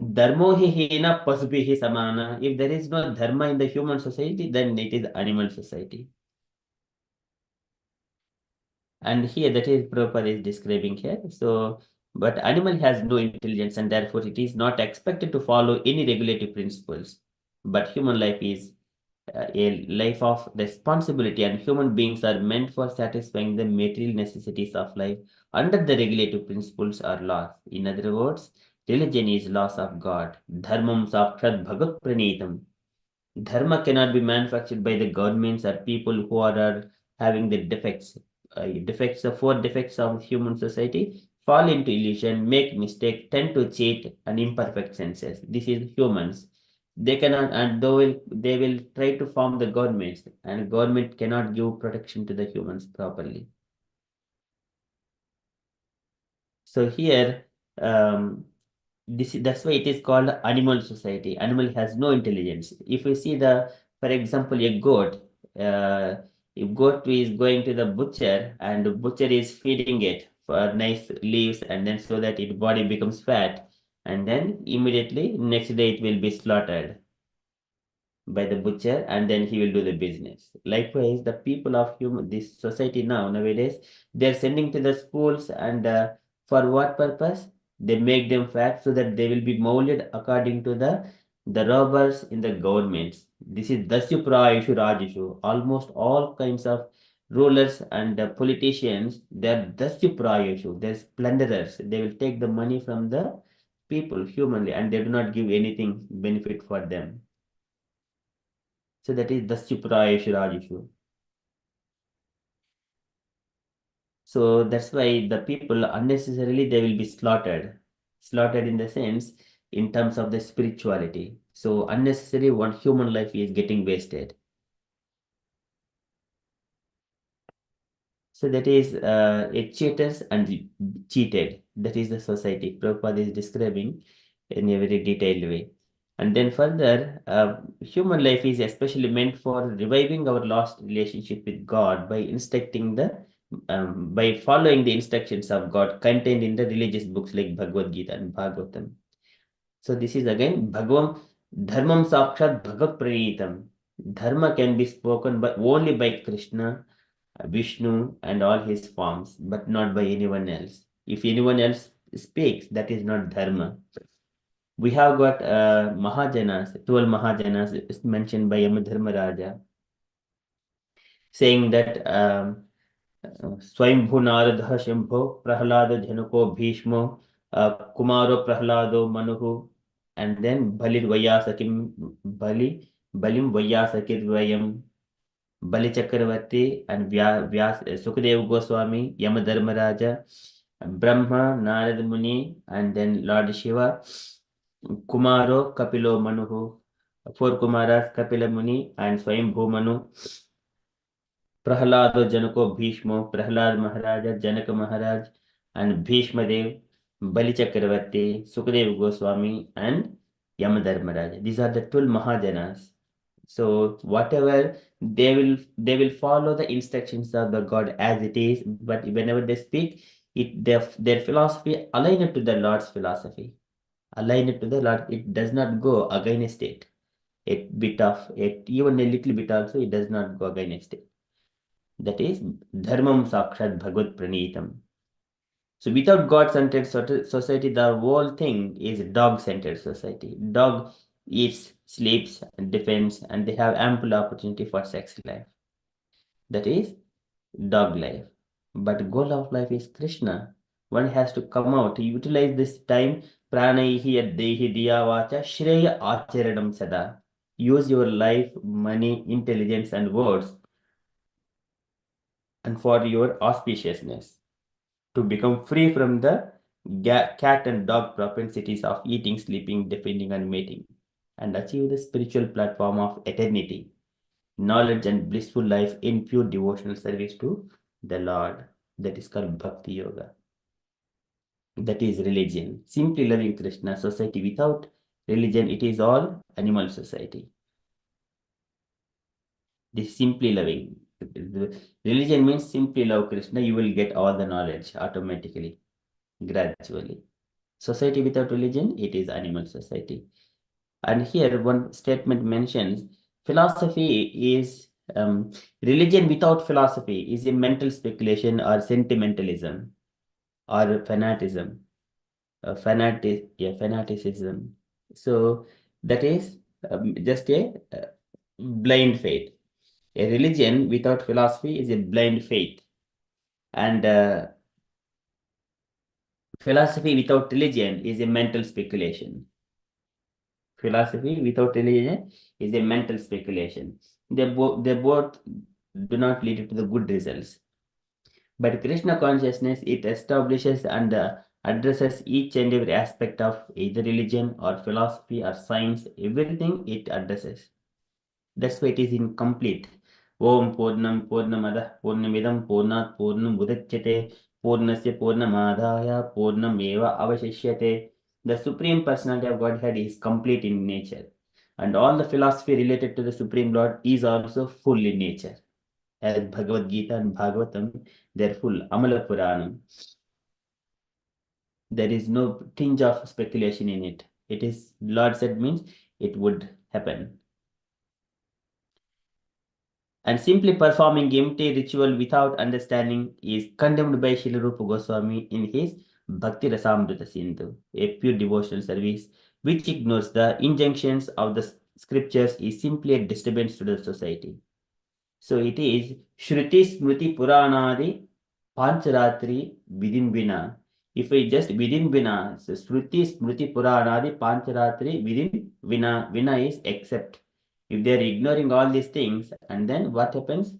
Dharmohi hina pasubhihi samana. If there is no dharma in the human society, then it is animal society. And here that is proper is describing here. So, but animal has no intelligence and therefore it is not expected to follow any regulative principles. But human life is a life of responsibility and human beings are meant for satisfying the material necessities of life under the regulative principles or laws. In other words, religion is laws of God. Dharmam sakshat bhagat pranitam. Dharma cannot be manufactured by the governments or people who are having the defects. The four defects of human society fall into illusion, make mistake, tend to cheat, and imperfect senses. This is humans. They cannot, and they will try to form the governments, and government cannot give protection to the humans properly. So here, that's why it is called animal society. Animal has no intelligence. If you see for example, a goat, if goat is going to the butcher and the butcher is feeding it for nice leaves and then so that its body becomes fat and then immediately next day it will be slaughtered by the butcher and then he will do the business. Likewise, the people of this society nowadays, they're sending to the schools and for what purpose? They make them fat so that they will be molded according to the robbers in the governments. This is Dasyu Prayashu Rajishu. Almost all kinds of rulers and politicians, they're Dasyu Prayashu. They're plunderers. They will take the money from the people humanly and they do not give anything benefit for them. So that is Dasyu Prayashu Rajishu. So that's why the people unnecessarily they will be slaughtered. Slaughtered in the sense in terms of the spirituality. So unnecessary one human life is getting wasted. So that is a cheaters and cheated. That is the society. Prabhupada is describing in a very detailed way. And then further, human life is especially meant for reviving our lost relationship with God by following the instructions of God contained in the religious books like Bhagavad Gita and Bhagavatam. So this is again Bhagavam Dharmam Sakshat Bhagat Pranitam. Dharma can be spoken only by Krishna, Vishnu, and all his forms, but not by anyone else. If anyone else speaks, that is not Dharma. We have got Mahajanas, 12 Mahajanas is mentioned by Yamadharmaraja, saying that Swayambhu Narada Shambho Prahlada Janako Bhishmo Kumaro Prahlado Manuhu, and then Balim Vayasakir Vayam, Bali Chakravarti, and Sukadev Goswami, Yamadharmaraja, Brahma, Narada Muni, and then Lord Shiva, Kumaro, Kapilo Manuhu, 4 Kumaras, Kapila Muni, and Swayambhu Manu, Prahlado Janako Bhishmo, Prahlad Maharaja, Janaka Maharaj, and Bhishma Dev, Bali Chakravarti, Sukadev Goswami, and Yamadharmaraja. These are the 12 Mahajanas. So whatever they will follow the instructions of the God as it is, but whenever they speak, their philosophy aligned to the Lord's philosophy. Aligned to the Lord, it does not go against it. Even a little bit also, it does not go against it. That is Dharmam Sakshat Bhagavad Pranitam. So without God-centered society, the whole thing is dog-centered society. Dog eats, sleeps, and defends, and they have ample opportunity for sex life. That is dog life. But goal of life is Krishna. One has to come out to utilize this time. Pranaihi addehi diya vacha shreya acharanam sada. Use your life, money, intelligence, and words, and for your auspiciousness, to become free from the cat and dog propensities of eating, sleeping, defending, and mating, and achieve the spiritual platform of eternity, knowledge, and blissful life in pure devotional service to the Lord. That is called Bhakti Yoga. That is religion. Simply loving Krishna. Society without religion, it is all animal society. This simply loving. Religion means simply love Krishna. You will get all the knowledge automatically, gradually. Society without religion, it is animal society. And here one statement mentions philosophy is religion without philosophy is a mental speculation or sentimentalism or fanaticism. Fanaticism. So that is just a blind faith. A religion without philosophy is a blind faith, and philosophy without religion is a mental speculation. Philosophy without religion is a mental speculation. They both do not lead to the good results. But Krishna consciousness, it establishes and addresses each and every aspect of either religion or philosophy or science. Everything it addresses. That's why it is incomplete. Om Purnam Purnamada Purnamidam Purnat Purnam Udachyate Purnasya Purnamadaya Purnameva Avashishyate. The Supreme Personality of Godhead is complete in nature, and all the philosophy related to the Supreme Lord is also full in nature. As Bhagavad Gita and Bhagavatam, they're full. Amala Puranam. There is no tinge of speculation in it. It is, Lord said means it would happen. And simply performing empty ritual without understanding is condemned by Srila Rupa Goswami in his Bhakti Rasamrita Sindhu, a pure devotional service which ignores the injunctions of the scriptures is simply a disturbance to the society. So it is Shruti Smriti Puranadi Pancharatri within Vina. If I just within Vina, so Shruti Smriti Puranadi Pancharatri within Vina. Vina is except. If they are ignoring all these things, and then what happens?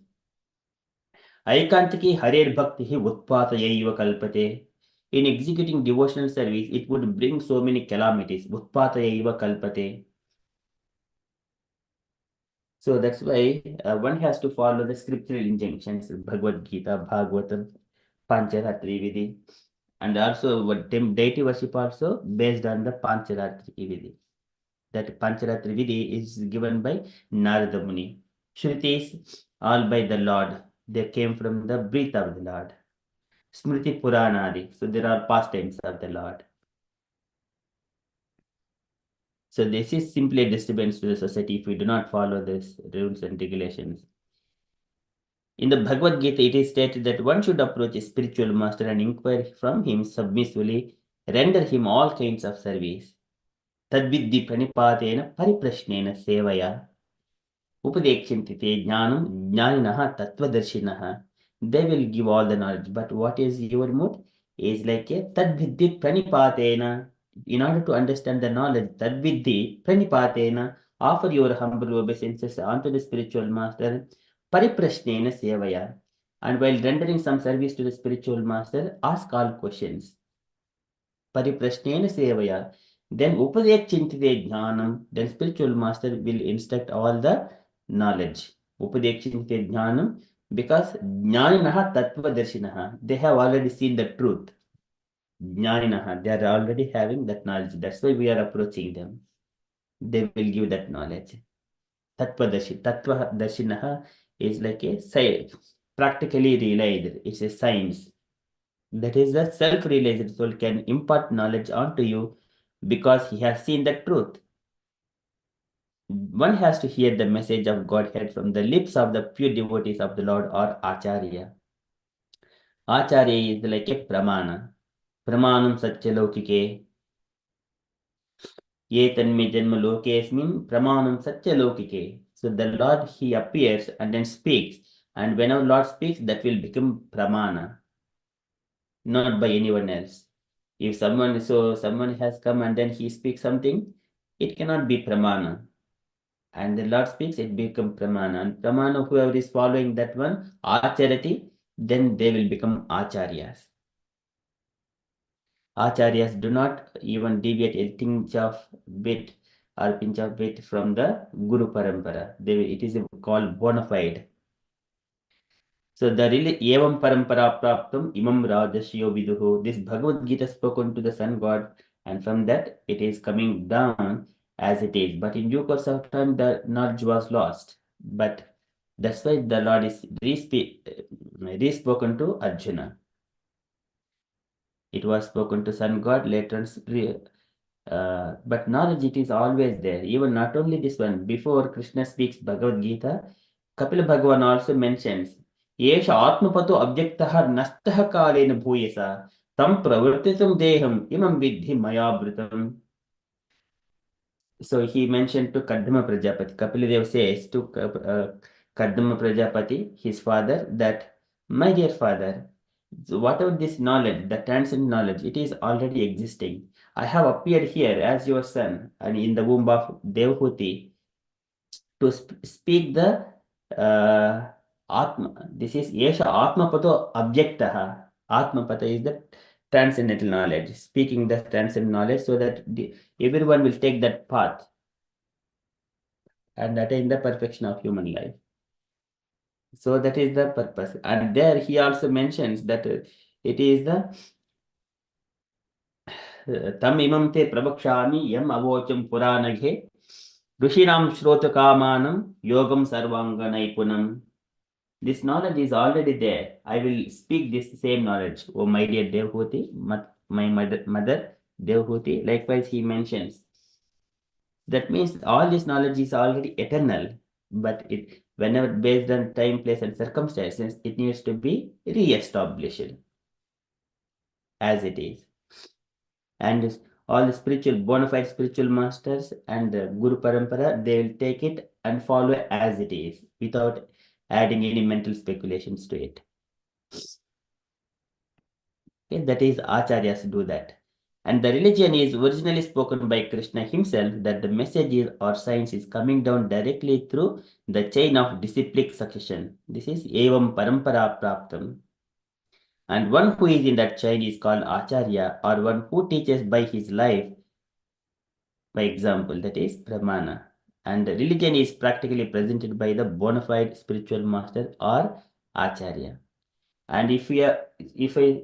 Aikantaki Harer Bhakti Utpatayaiva Kalpate. In executing devotional service, it would bring so many calamities. Utpatayaiva Kalpate. So that's why one has to follow the scriptural injunctions, Bhagavad Gita, Bhagavatam, Pancharatri Vidhi, and also what deity worship also based on the Pancharatri Vidhi. That Pancharatra Vidhi is given by Narada Muni. Shrutis, all by the Lord. They came from the breath of the Lord. Smriti Puranadi. So there are pastimes of the Lord. So this is simply a disturbance to the society if we do not follow these rules and regulations. In the Bhagavad Gita, it is stated that one should approach a spiritual master and inquire from him submissively, render him all kinds of service. Tadvidhi pranipatena pariprashnena sevaya. Upadekshantite jnanam jnaninaha tattvadarshinaha. They will give all the knowledge. But what is your mood? Is like a tadvidhi pranipatena. In order to understand the knowledge, tadvidhi pranipatena, offer your humble obeisances unto the spiritual master, pariprashnena sevaya. And while rendering some service to the spiritual master, ask all questions. Pariprashnena sevaya. Then upadekshantite jnanam. Then spiritual master will instruct all the knowledge. Upadekshantite jnanam. Because jnaninaha tattvadarshinaha. They have already seen the truth. Jnaninaha. They are already having that knowledge. That's why we are approaching them. They will give that knowledge. Tattvadarshinaha is like a science. Practically realized. It's a science. That is, the self-realized soul can impart knowledge onto you because he has seen the truth. One has to hear the message of Godhead from the lips of the pure devotees of the Lord or Acharya. Acharya is like a pramana. Pramanam satyalaukike. Ye tanme janma lokesmin pramanam satyalaukike. So the Lord, he appears and then speaks. And whenever Lord speaks, that will become pramana. Not by anyone else. If someone has come and then he speaks something, it cannot be pramana. And the Lord speaks, it becomes pramana. And pramana, whoever is following that one, acharati, then they will become acharyas. Acharyas do not even deviate a pinch of bit or pinch of bit from the Guru Parampara. It is called bona fide. So the really evam parampara praptam imam rajasyo viduhu. This Bhagavad Gita spoken to the sun god, and from that it is coming down as it is. But in due course of time, the knowledge was lost. But that's why the Lord is re-spoken to Arjuna. It was spoken to sun god later. But knowledge, it is always there. Even not only this one. Before Krishna speaks Bhagavad Gita, Kapila Bhagavan also mentions, Yesha Atmapato Abjektaha Nastaha Kalena Bhuyasa Tam Pravartitam Deham Imam Vidhi Mayabhritam. So he mentioned to Kadama Prajapati. Kapila Dev says to Kadama Prajapati, his father, that, my dear father, so whatever this knowledge, the transcendent knowledge, it is already existing. I have appeared here as your son and in the womb of Devhuti to speak the Atma. This is Yesha Atmapato Abjektaha. Atmapata is the transcendental knowledge, speaking the transcendent knowledge so that everyone will take that path and attain the perfection of human life. So that is the purpose. And there he also mentions that it is the Tam imam te prabhakshami yam avocham puranaghe Rishinam Shrotokamanam Yogam Sarvanga Naipunam. This knowledge is already there. I will speak this same knowledge. Oh, my dear Devhuti, my mother Devhuti. Likewise, he mentions. That means all this knowledge is already eternal, but whenever based on time, place, and circumstances, it needs to be re-established as it is. And all the spiritual, bona fide spiritual masters and Guru Parampara, they will take it and follow as it is without adding any mental speculations to it. Okay, that is Acharyas do that. And the religion is originally spoken by Krishna himself, that the message is, or science is coming down directly through the chain of disciplic succession. This is Evam Parampara Praptam. And one who is in that chain is called Acharya, or one who teaches by his life, by example, that is Pramana. And religion is practically presented by the bona fide spiritual master or Acharya. And if I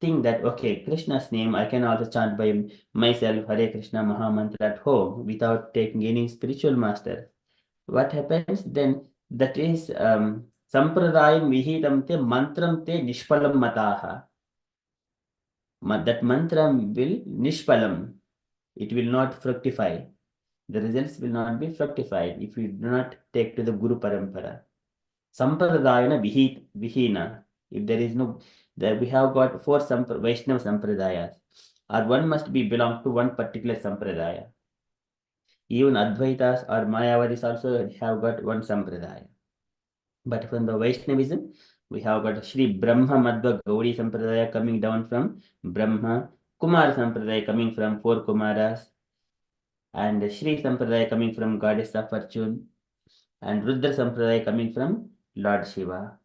think that, okay, Krishna's name, I can also chant by myself, Hare Krishna Mahamantra at home without taking any spiritual master. What happens then? That is sampradayam vihitam te mantram te nishpalam mataha. That mantra will nishpalam. It will not fructify. The results will not be fructified if you do not take to the Guru Parampara. Sampradayana vihina. If there is no, there we have got four Vaishnava Sampradayas, or one must be belong to one particular Sampradaya. Even Advaitas or Mayavadis also have got one Sampradaya. But from the Vaishnavism, we have got Sri Brahma Madhva Gauri Sampradaya coming down from Brahma, Kumar Sampradaya coming from four Kumaras, and Sri Sampradaya coming from Goddess of Fortune, and Rudra Sampradaya coming from Lord Shiva.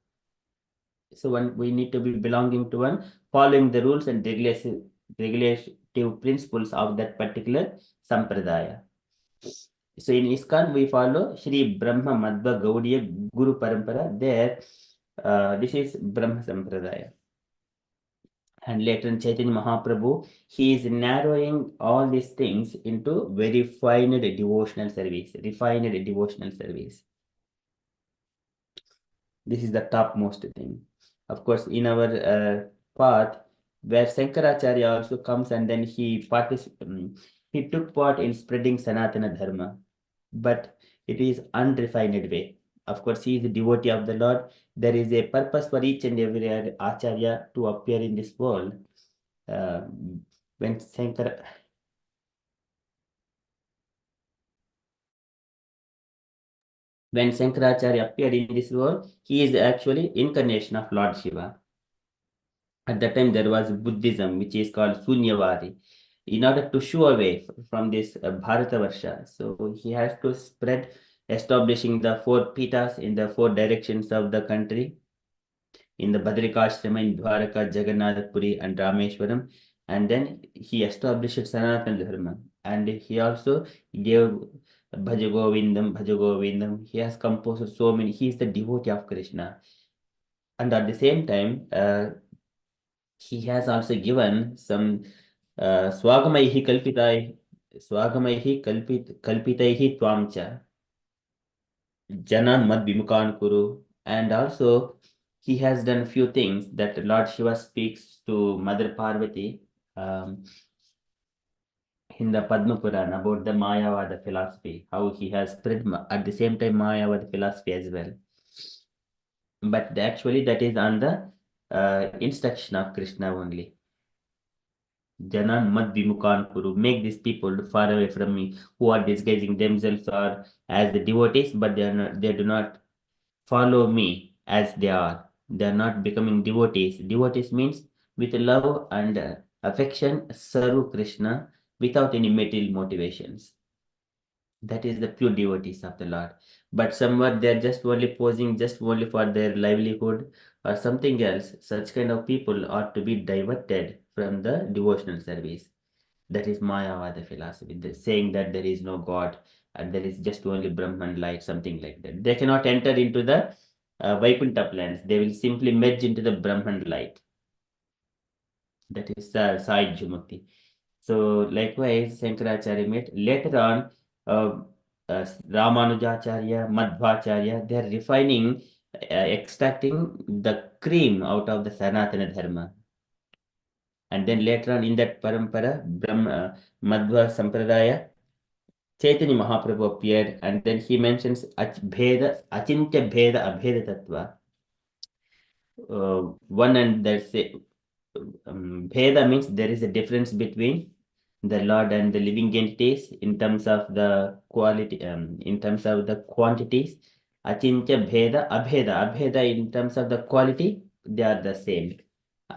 So we need to be belonging to one, following the rules and regulative principles of that particular Sampradaya. So in ISKCON, we follow Sri Brahma Madhva Gaudiya Guru Parampara. There, this is Brahma Sampradaya. And later in Chaitanya Mahaprabhu, he is narrowing all these things into very refined devotional service. This is the topmost thing. Of course, in our path, where Sankaracharya also comes and then he took part in spreading Sanatana Dharma, but it is unrefined way. Of course, he is a devotee of the Lord. There is a purpose for each and every Acharya to appear in this world. When Shankaracharya appeared in this world, he is actually incarnation of Lord Shiva. At that time, there was Buddhism, which is called Sunyavadi. In order to shoo away from this Bharatavarsha, so he has to spread, establishing the four pitas in the four directions of the country, in the Badrikashrama, in Dwaraka, Jagannath Puri, and Rameshwaram. And then he established Sanatana Dharma. And he also gave Bhajagovindam. He has composed so many. He is the devotee of Krishna. And at the same time, he has also given some Swagamaihi Kalpitaihi Twamcha Janan Mad Vimukan Kuru. And also, he has done a few things that Lord Shiva speaks to Mother Parvati in the Padma Purana about the Mayavada philosophy, how he has spread at the same time Mayavada philosophy as well. But actually, that is on the instruction of Krishna only. Janan Mad Vimukan Kuru, make these people far away from me, who are disguising themselves or as the devotees, but they do not follow me as they are. They are not becoming devotees. Devotees means with love and affection, serve Krishna without any material motivations. That is the pure devotees of the Lord. But somewhat they are just only posing just only for their livelihood or something else. Such kind of people ought to be diverted from the devotional service. That is Mayavada philosophy, saying that there is no God and there is just only Brahman light, something like that. They cannot enter into the Vaikuntha plans. They will simply merge into the Brahman light. That is Sai Jumukti. So likewise, Shankaracharya made later on, Ramanujacharya, Madhvacharya, they are refining, extracting the cream out of the Sanatana Dharma. And then later on in that parampara, Madhva Sampradaya, Chaitanya Mahaprabhu appeared, and then he mentions Achintya Bheda Abheda Tattva. One and that's Bheda means there is a difference between the Lord and the living entities in terms of the quality, in terms of the quantities. Achintya Bheda Abheda. Abheda in terms of the quality, they are the same.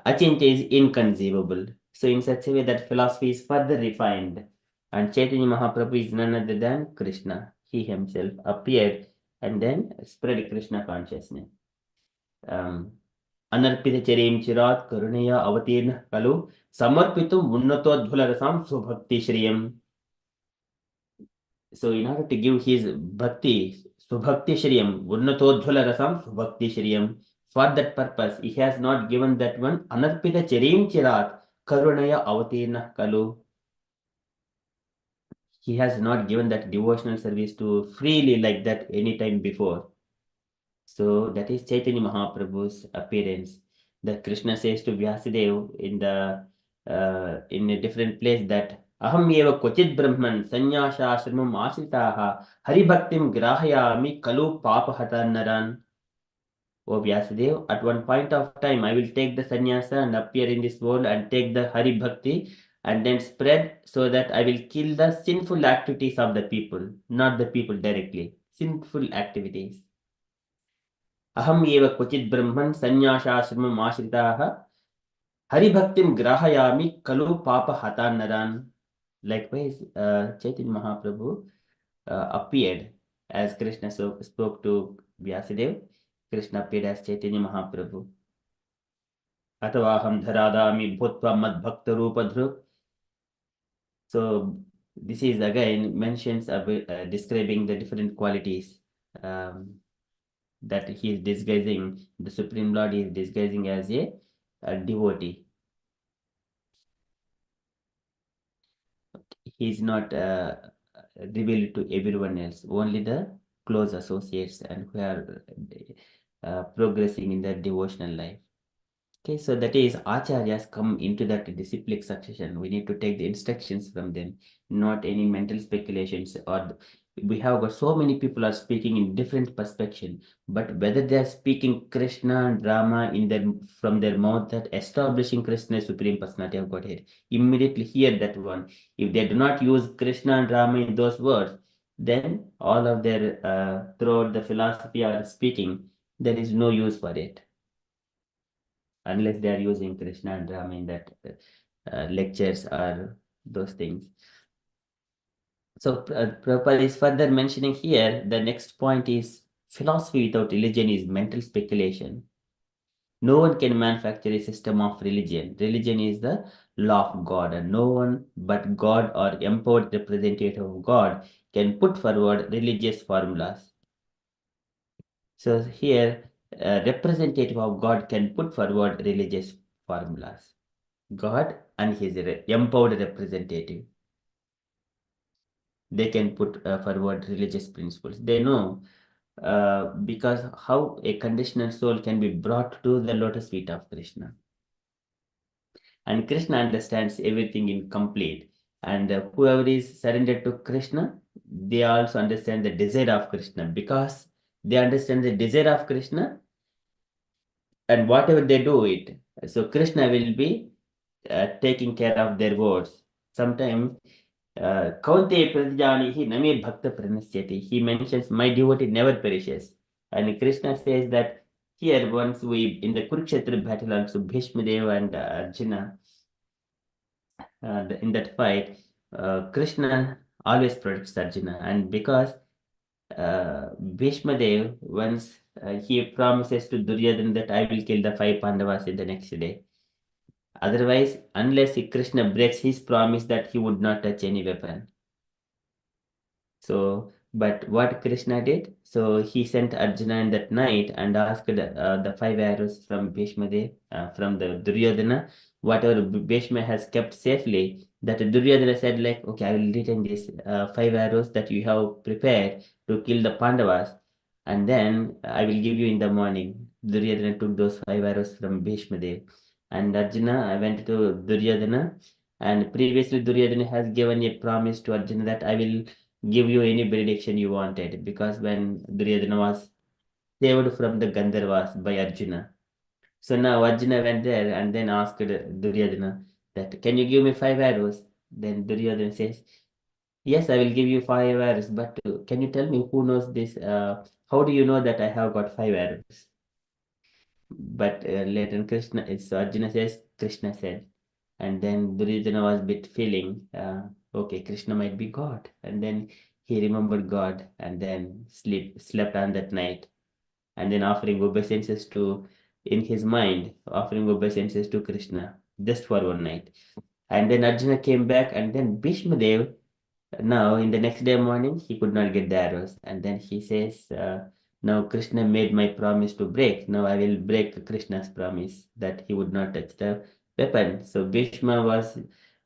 Achintya is inconceivable. So in such a way that philosophy is further refined. And Chaitanya Mahaprabhu is none other than Krishna. He himself appeared and then spread Krishna consciousness. Anarpita Charim Chirat Karunaya Avatirna Kalu Samarpitum Unnatodhularasam Subhakti Shriyam. So in order to give his bhakti, Subhakti Shriyam, Unnatodhularasam Subhakti Shriyam, For that purpose, he has not given that one. Anarpita charim chirat karunaya avatirna kalu. He has not given that devotional service to freely like that any time before. So that is Chaitanya Mahaprabhu's appearance. That Krishna says to Vyasadeva in a different place that Aham eva kvachit brahman sanyasa ashramam asitaha haribhaktim grahayami kalu papahata naran. O Vyasadeva, at one point of time I will take the sannyasa and appear in this world and take the Hari Bhakti and then spread so that I will kill the sinful activities of the people, not the people directly. Sinful activities. Aham eva kvachit brahman sannyasashramam ashritaha haribhaktim grahayami kalu papa hatan naran. Likewise, Chaitanya Mahaprabhu appeared as Krishna spoke to Vyasadeva. Krishna appeared as Chaitanya Mahaprabhu. Atavaham dharadami bhutva madbhaktarupadhruk. So this is again mentions describing the different qualities that he is disguising. The Supreme Lord is disguising as a devotee. He is not revealed to everyone else, only the close associates and who are progressing in their devotional life. Okay, so that is Acharyas come into that disciplic succession. We need to take the instructions from them, not any mental speculations. Or we have got so many people are speaking in different perspective, but whether they are speaking Krishna and Rama in their from their mouth, that establishing Krishna as Supreme Personality of Godhead, immediately hear that one. If they do not use Krishna and Rama in those words, then all of their throughout the philosophy are speaking, there is no use for it. Unless they are using Krishna and Rama in that lectures or those things. So Prabhupada is further mentioning here, the next point is philosophy without religion is mental speculation. No one can manufacture a system of religion. Religion is the law of God, and no one but God or empowered representative of God can put forward religious formulas. So here, representative of God can put forward religious formulas. God and his empowered representative. They can put forward religious principles. They know because how a conditional soul can be brought to the lotus feet of Krishna. And Krishna understands everything in complete. And whoever is surrendered to Krishna, they also understand the desire of Krishna. Because they understand the desire of Krishna, and whatever they do it, so Krishna will be taking care of their words. Sometimes Kaunte Pradjanihi Name Bhakta Pranasyati. He mentions my devotee never perishes. And Krishna says that here once we in the Kurukshetra battle also Bhishma Deva and Arjuna in that fight, Krishna always protects Arjuna, and because Bhishma Dev once he promises to Duryodhana that I will kill the 5 Pandavas in the next day. Otherwise, unless Krishna breaks his promise that he would not touch any weapon. So, but what Krishna did? So he sent Arjuna in that night and asked the 5 arrows from Bhishma Dev, from the Duryodhana, whatever Bhishma has kept safely. That Duryodhana said like, okay, I will return these 5 arrows that you have prepared to kill the Pandavas, and then I will give you in the morning. Duryodhana took those 5 arrows from Bhishma Dev, and Arjuna went to Duryodhana, and previously Duryodhana has given a promise to Arjuna that I will give you any benediction you wanted, because when Duryodhana was saved from the Gandharvas by Arjuna. So now Arjuna went there and then asked Duryodhana that, can you give me 5 arrows? Then Duryodhana says, yes, I will give you 5 arrows, but can you tell me who knows this? How do you know that I have got 5 arrows? But later Arjuna says, Krishna said. And then Duryodhana was a bit feeling, okay, Krishna might be God. And then he remembered God and then slept on that night. And then offering obeisances in his mind, offering obeisances to Krishna just for one night. And then Arjuna came back, and then Bhishma Dev, now in the next day morning, he could not get the arrows. And then he says, Now Krishna made my promise to break. Now I will break Krishna's promise that he would not touch the weapon. So Bhishma was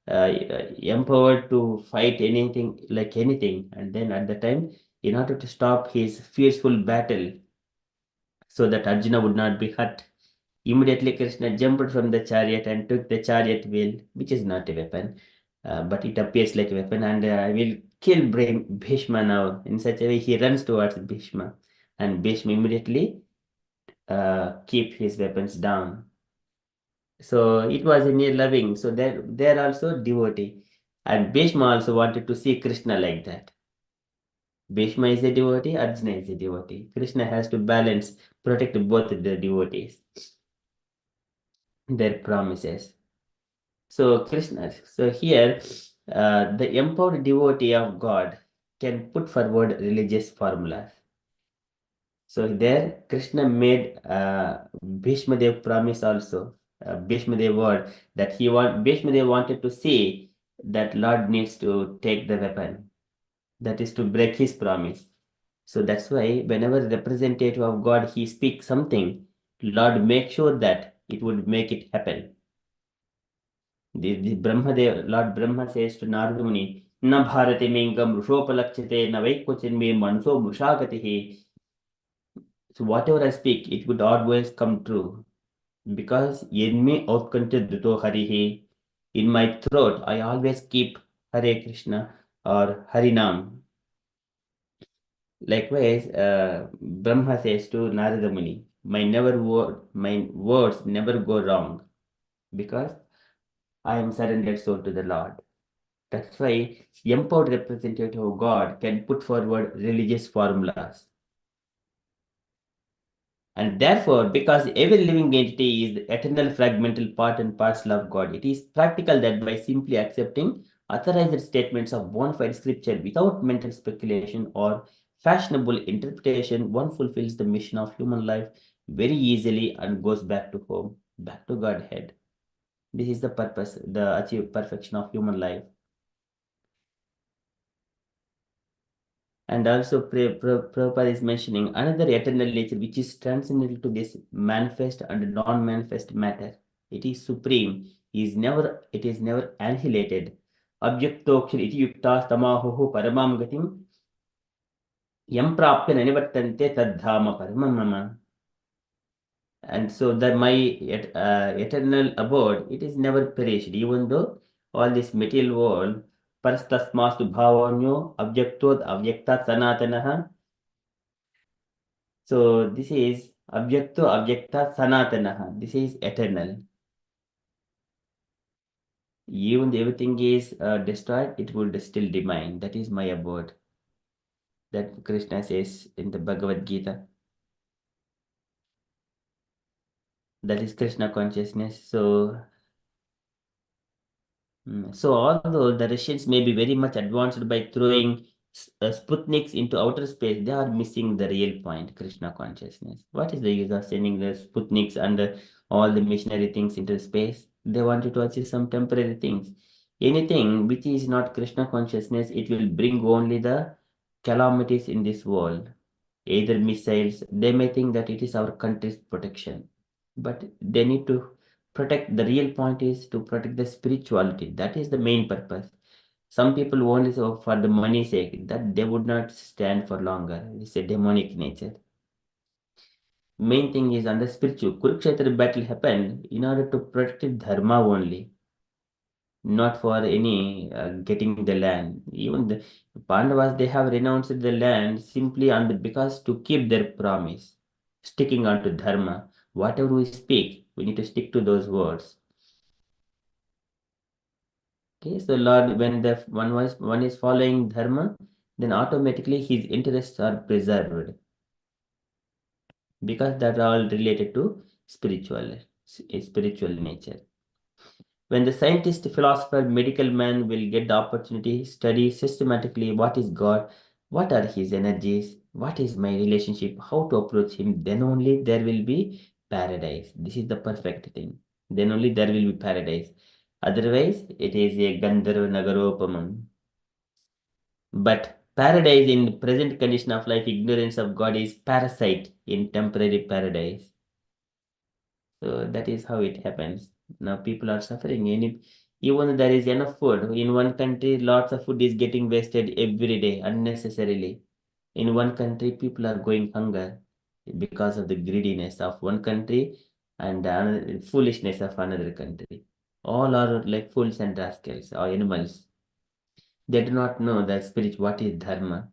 empowered to fight anything, like anything. And then at the time, in order to stop his fearful battle, so that Arjuna would not be hurt, immediately Krishna jumped from the chariot and took the chariot wheel, which is not a weapon, but it appears like a weapon, and I will kill Bhishma now. In such a way, he runs towards Bhishma, and Bhishma immediately keep his weapons down. So it was a near loving. So there also devotee, and Bhishma also wanted to see Krishna like that. Bhishma is a devotee, Arjuna is a devotee. Krishna has to balance, protect both the devotees, their promises. So Krishna, so here the empowered devotee of God can put forward religious formulas. So there Krishna made Bhishma Dev promise also, Bhishma Dev word that Bhishma Dev wanted to see that Lord needs to take the weapon, that is to break his promise. So that's why whenever representative of God he speaks something, Lord make sure that it would make it happen. The Lord Brahma says to Narada Muni, "Na bharati mingam rushopalakshite na vaikochinme manso mushagatihi." So whatever I speak, it would always come true. Because yenme outkante duto harihi. In my throat, I always keep Hare Krishna or Harinam. Likewise, Brahma says to Narada Muni, my words never go wrong because I am surrendered soul to the Lord. That's why empowered representative of God can put forward religious formulas. And therefore, because every living entity is the eternal fragmental part and parcel of God, it is practical that by simply accepting authorized statements of bona fide scripture without mental speculation or fashionable interpretation, one fulfills the mission of human life very easily and goes back to home, back to Godhead. This is the purpose, the achieve perfection of human life. And also Prabhupada is mentioning another eternal nature which is transcendental to this manifest and non-manifest matter. It is supreme. It is never annihilated. Abhyaktokhir iti yukta tamahoho paramam gatim yam prapya nanivartante tadhama paramam mama. And so that my eternal abode, it is never perished, even though all this material world, parastasmastu bhavanyo abhyaktod abhyaktat sanatanaha. So this is abhyakto abhyakta sanatanaha. This is eternal. Even though everything is destroyed, it will still remain. That is my abode. That Krishna says in the Bhagavad Gita. That is Krishna consciousness. So although the Russians may be very much advanced by throwing Sputniks into outer space, they are missing the real point, Krishna consciousness. What is the use of sending the Sputniks and all the missionary things into space? They wanted to achieve some temporary things. Anything which is not Krishna consciousness, it will bring only the calamities in this world. Either missiles, they may think that it is our country's protection, but they need to protect. The real point is to protect the spirituality. That is the main purpose. Some people only so for the money sake, that they would not stand for longer. It's a demonic nature. Main thing is on the spiritual. Kurukshetra battle happened in order to protect dharma only, not for any getting the land. Even the Pandavas, they have renounced the land simply because to keep their promise, sticking on to dharma. Whatever we speak, we need to stick to those words. Okay, so Lord, when the one is following dharma, then automatically his interests are preserved because that are all related to spiritual nature. When the scientist, philosopher, medical man will get the opportunity, study systematically what is God, what are his energies, what is my relationship, how to approach him, then only there will be paradise. This is the perfect thing. Then only there will be paradise. Otherwise, it is a Gandharva Nagaropamam. But Paradise in present condition of life, ignorance of God is parasite in temporary paradise. So that is how it happens. Now people are suffering. Even there is enough food. In one country, lots of food is getting wasted every day unnecessarily. In one country, people are going hunger because of the greediness of one country and the foolishness of another country. All are like fools and rascals or animals. They do not know the spirit, what is dharma.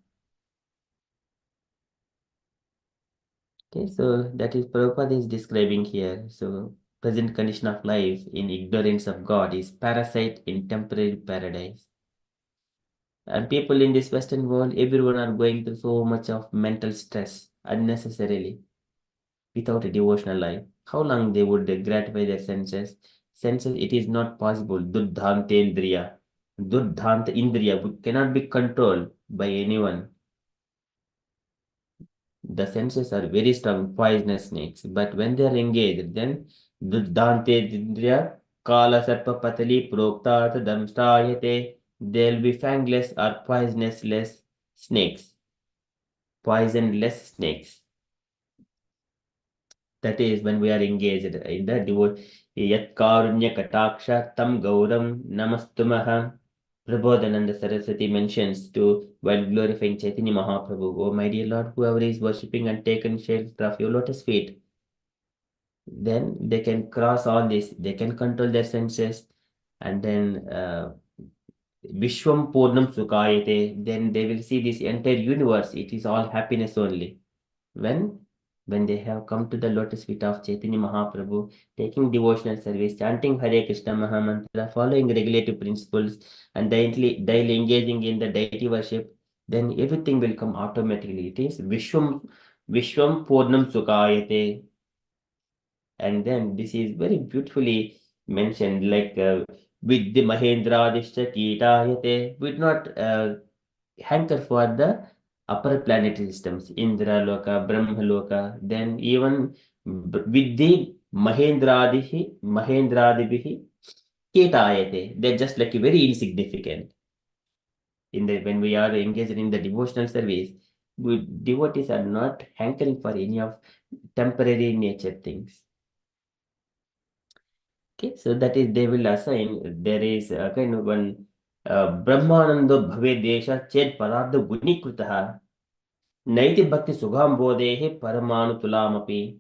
Okay, so that is Prabhupada is describing here. So present condition of life in ignorance of God is parasite in temporary paradise. And people in this Western world, everyone are going through so much of mental stress unnecessarily without a devotional life. How long they would gratify their senses? Senses, it is not possible. Duddhantendriya. Duddhanta Indriya cannot be controlled by anyone. The senses are very strong, poisonous snakes. But when they are engaged, then Duddhantendriya Kala Sarpa Patali Proktat Damstayate. They'll be fangless or poisonless snakes. Poisonless snakes. That is when we are engaged in the devote. Yat Karunya Kataksha Tam Gauram Namastumaha. Prabodhananda Saraswati mentions to while glorifying Chaitanya Mahaprabhu, oh my dear Lord, whoever is worshipping and taken shelter of your lotus feet, then they can cross all this, they can control their senses, and then Vishwam Purnam Sukayate, then they will see this entire universe, it is all happiness only. When they have come to the lotus feet of Chaitanya Mahaprabhu, taking devotional service, chanting Hare Krishna Mahamantra, following regulative principles, and daily engaging in the deity worship, then everything will come automatically. It is Vishwam Purnam Sukayate. And then this is very beautifully mentioned, like with the Mahendradishya Kitayate, we do not hanker for the upper planetary systems, Indra Loka, Brahma Loka, then even with the Mahendradibihi Ketayate, they're just like very insignificant. When we are engaged in the devotional service, devotees are not hankering for any of temporary nature things. Okay, so that is they will assign. There is a kind of one Brahmanando Bhave Desha Chet Parabdha Gunikrutaha Naiti Bhakti Sugham Bodhehe Paramanu Tulamapi.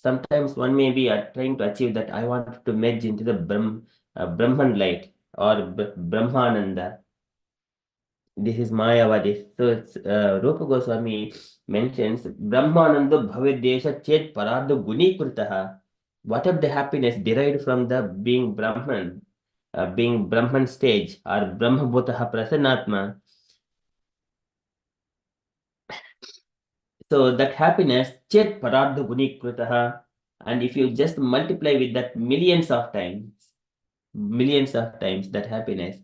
Sometimes one may be trying to achieve that I want to merge into the Brahman light or Brahmananda. This is Mayavadi. So Rupa Goswami mentions Brahmananda Bhavedesha Chet Parada Guni Kurtaha. What of the happiness derived from the being Brahman stage or Brahma Bhutaha Prasanatma? So that happiness, Chet Parada Guni Kurtaha, and if you just multiply with that millions of times that happiness.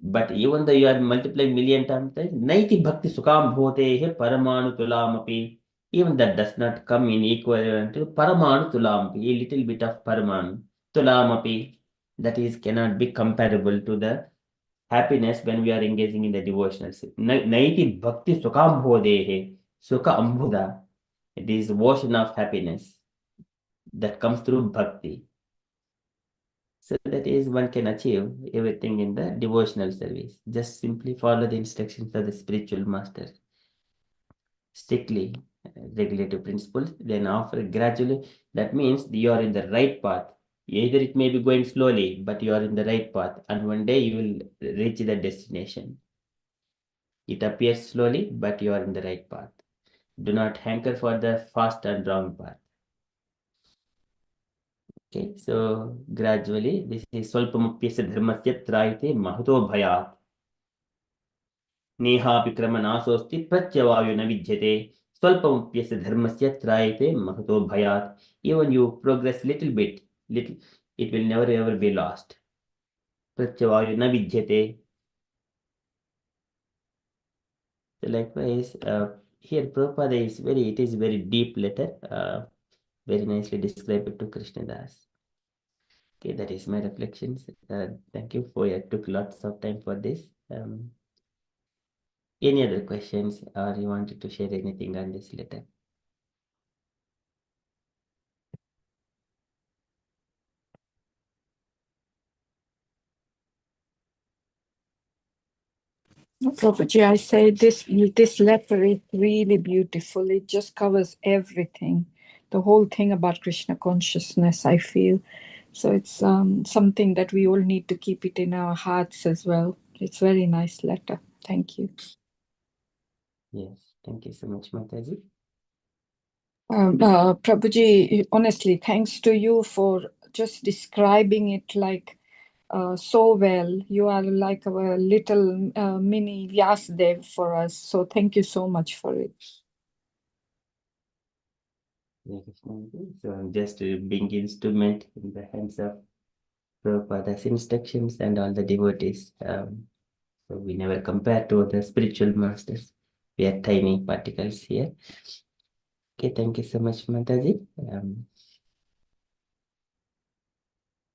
But even though you are multiplying million times, Naiti Bhakti Sukam Bhote Paramanu Tulamapi, even that does not come in equivalent to Paramanu Tulamapi, a little bit of Paramanu Tulamapi, that is cannot be comparable to the happiness when we are engaging in the devotionals. Naiti Bhakti Sukam Bhote Sukha Ambhuda, it is ocean of happiness that comes through bhakti. So that is one can achieve everything in the devotional service. Just simply follow the instructions of the spiritual master. Strictly regulative principles, then after gradually, that means you are in the right path. Either it may be going slowly, but you are in the right path, and one day you will reach the destination. It appears slowly, but you are in the right path. Do not hanker for the fast and wrong path. Okay, so gradually, this is Swalpamupyasya Dharmasya Traite Mahato Bhayat. नेहापिक्रमनाशोऽस्ति प्रत्यवायो न विद्यते स्वल्पमप्यस्य धर्मस्य त्रायते Mahato bhayat. Even you progress little bit, it will never ever be lost. Pratyavayo na vidyate. So likewise, here Prabhupada is it is very deep letter, very nicely described to Krishnadas. Okay, that is my reflections. Thank you for took lots of time for this. Any other questions, or you wanted to share anything on this letter? Prabhuji, I say this letter is really beautiful. It just covers everything, the whole thing about Krishna consciousness, I feel. So it's something that we all need to keep it in our hearts as well. It's a very nice letter. Thank you. Yes, thank you so much, Mataji. Prabhuji, honestly, thanks to you for just describing it like so well. You are like our little mini Vyasdev for us. So thank you so much for it. Yes, so I'm just a being instrument in the hands of Prabhupada's instructions and all the devotees. So we never compare to the spiritual masters. We are tiny particles here. Okay, thank you so much, Mataji.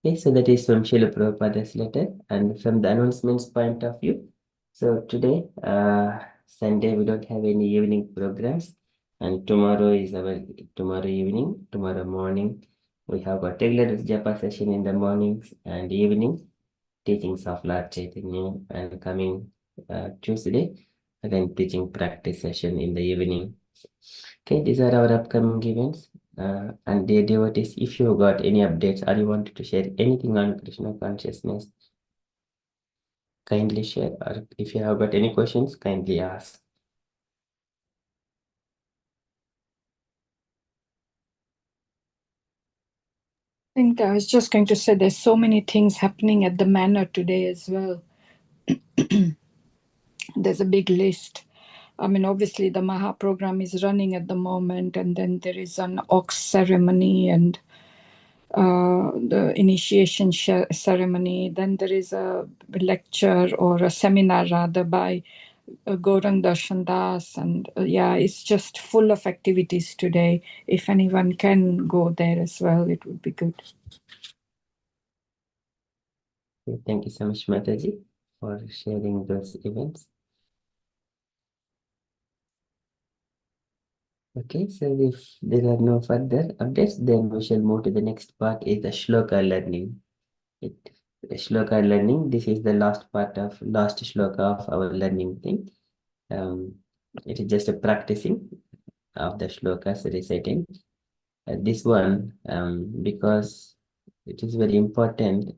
Okay, so that is from Srila Prabhupada's letter. And from the announcements point of view, so today, Sunday, we don't have any evening programs. And tomorrow is our tomorrow evening, tomorrow morning. We have a regular japa session in the mornings and evening, teachings of Lord Chaitanya, and coming Tuesday, again teaching practice session in the evening. Okay, these are our upcoming events. And dear devotees, if you got any updates or you wanted to share anything on Krishna consciousness, kindly share. Or if you have got any questions, kindly ask. I think I was just going to say there's so many things happening at the manor today as well. There's a big list. I mean, obviously the Maha program is running at the moment, and then there is an ox ceremony and the initiation ceremony. Then there is a lecture or a seminar rather by Gaurang Darshan Das, and yeah, it's just full of activities today. If anyone can go there as well, it would be good. Okay, thank you so much, Mataji, for sharing those events. Okay, so if there are no further updates, then we shall move to the next part, is the Shloka learning. Shloka learning, this is the last Shloka of our learning thing. It is just a practicing of the shlokas reciting. This one, because it is very important,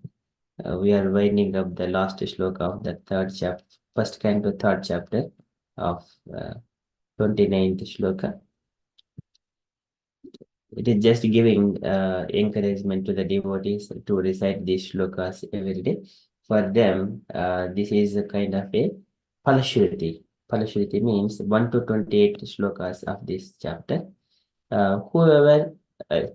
we are winding up the last shloka of the third chapter, first canto, third chapter of 29th shloka. It is just giving encouragement to the devotees to recite these shlokas every day. For them, this is a kind of a Palashruti. Palashruti means 1 to 28 shlokas of this chapter. Whoever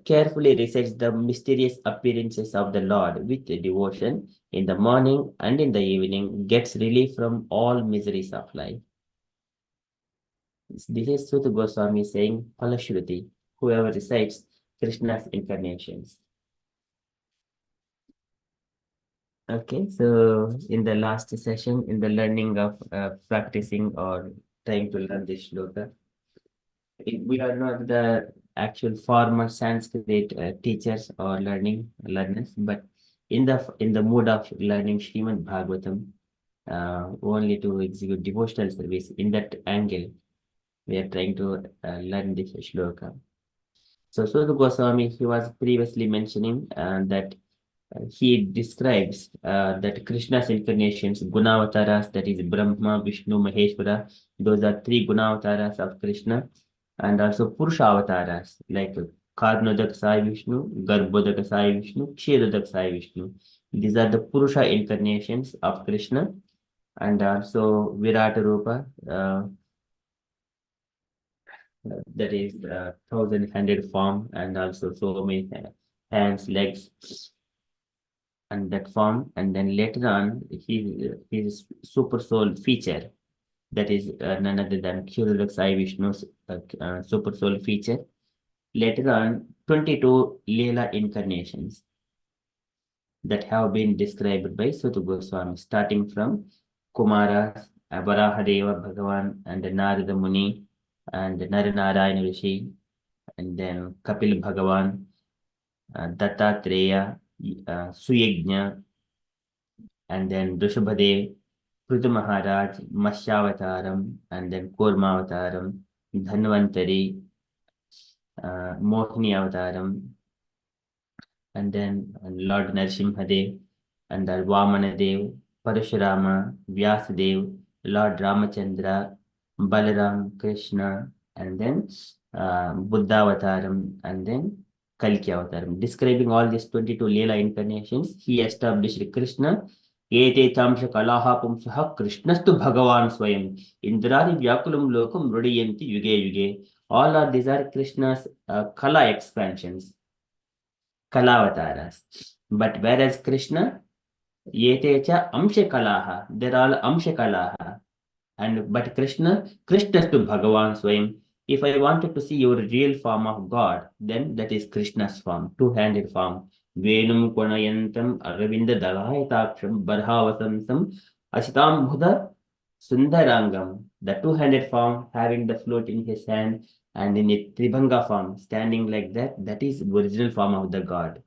carefully recites the mysterious appearances of the Lord with devotion in the morning and in the evening gets relief from all miseries of life. This is Sutta Goswami saying Palashruti, whoever recites Krishna's incarnations. Okay, so in the last session, in the learning of practicing or trying to learn this shloka, we are not the actual formal Sanskrit teachers or learners, but in the mood of learning Srimad Bhagavatam, only to execute devotional service. In that angle, we are trying to learn this shloka. So Sudha Goswami, he was previously mentioning that he describes that Krishna's incarnations, Gunavataras, that is Brahma, Vishnu, Maheshwara, those are three Gunavataras of Krishna, and also Purusha avatars, like Karnodak Sai Vishnu, Garbhodak Sai Vishnu, Kshedodak Sai Vishnu. These are the Purusha incarnations of Krishna, and also Virata Rupa, that is thousand-handed form, and also so many hands, legs, and that form. And then later on, his super soul feature, that is none other than Kyudalak Sai Vishnu's super soul feature. Later on, 22 Leela incarnations that have been described by Suta Goswami, starting from Kumara, Varahadeva Bhagavan and Narada Muni and Naranarayana Rishi and then Kapil Bhagavan, Dattatreya, Suyajna, and then Rishabhadev, Prithu Maharaj, Mashyavataram, and then Kurmavataram, Dhanvantari, Mohini Avataram, and then Lord Narasimhadev, and then Vamanadev, Parashurama, Vyasadev, Lord Ramachandra, Balaram, Krishna, and then Buddha Avataram, and then Kalki Avataram. Describing all these 22 Leela incarnations, he established Krishna. Ete Tamsha Kalaha Pumsaha Krishnastu Bhagavan Swayam Indrari Vyakulam Lokum Rudiyanti Yuge Yuge. All of these are Krishna's Kala expansions, Kalavataras. But whereas Krishna, Yetecha Amsha Kalaha, they're all Amsha Kalaha. And but Krishna's to Bhagavan Swayam. If I wanted to see your real form of God, then that is Krishna's form, two-handed form. Venum Konayantam Aravinda Dalaitaksham Barhavasansam Asitam Buddha Sundarangam. The two-handed form having the flute in his hand and in a Tribhanga form, standing like that, that is the original form of the God.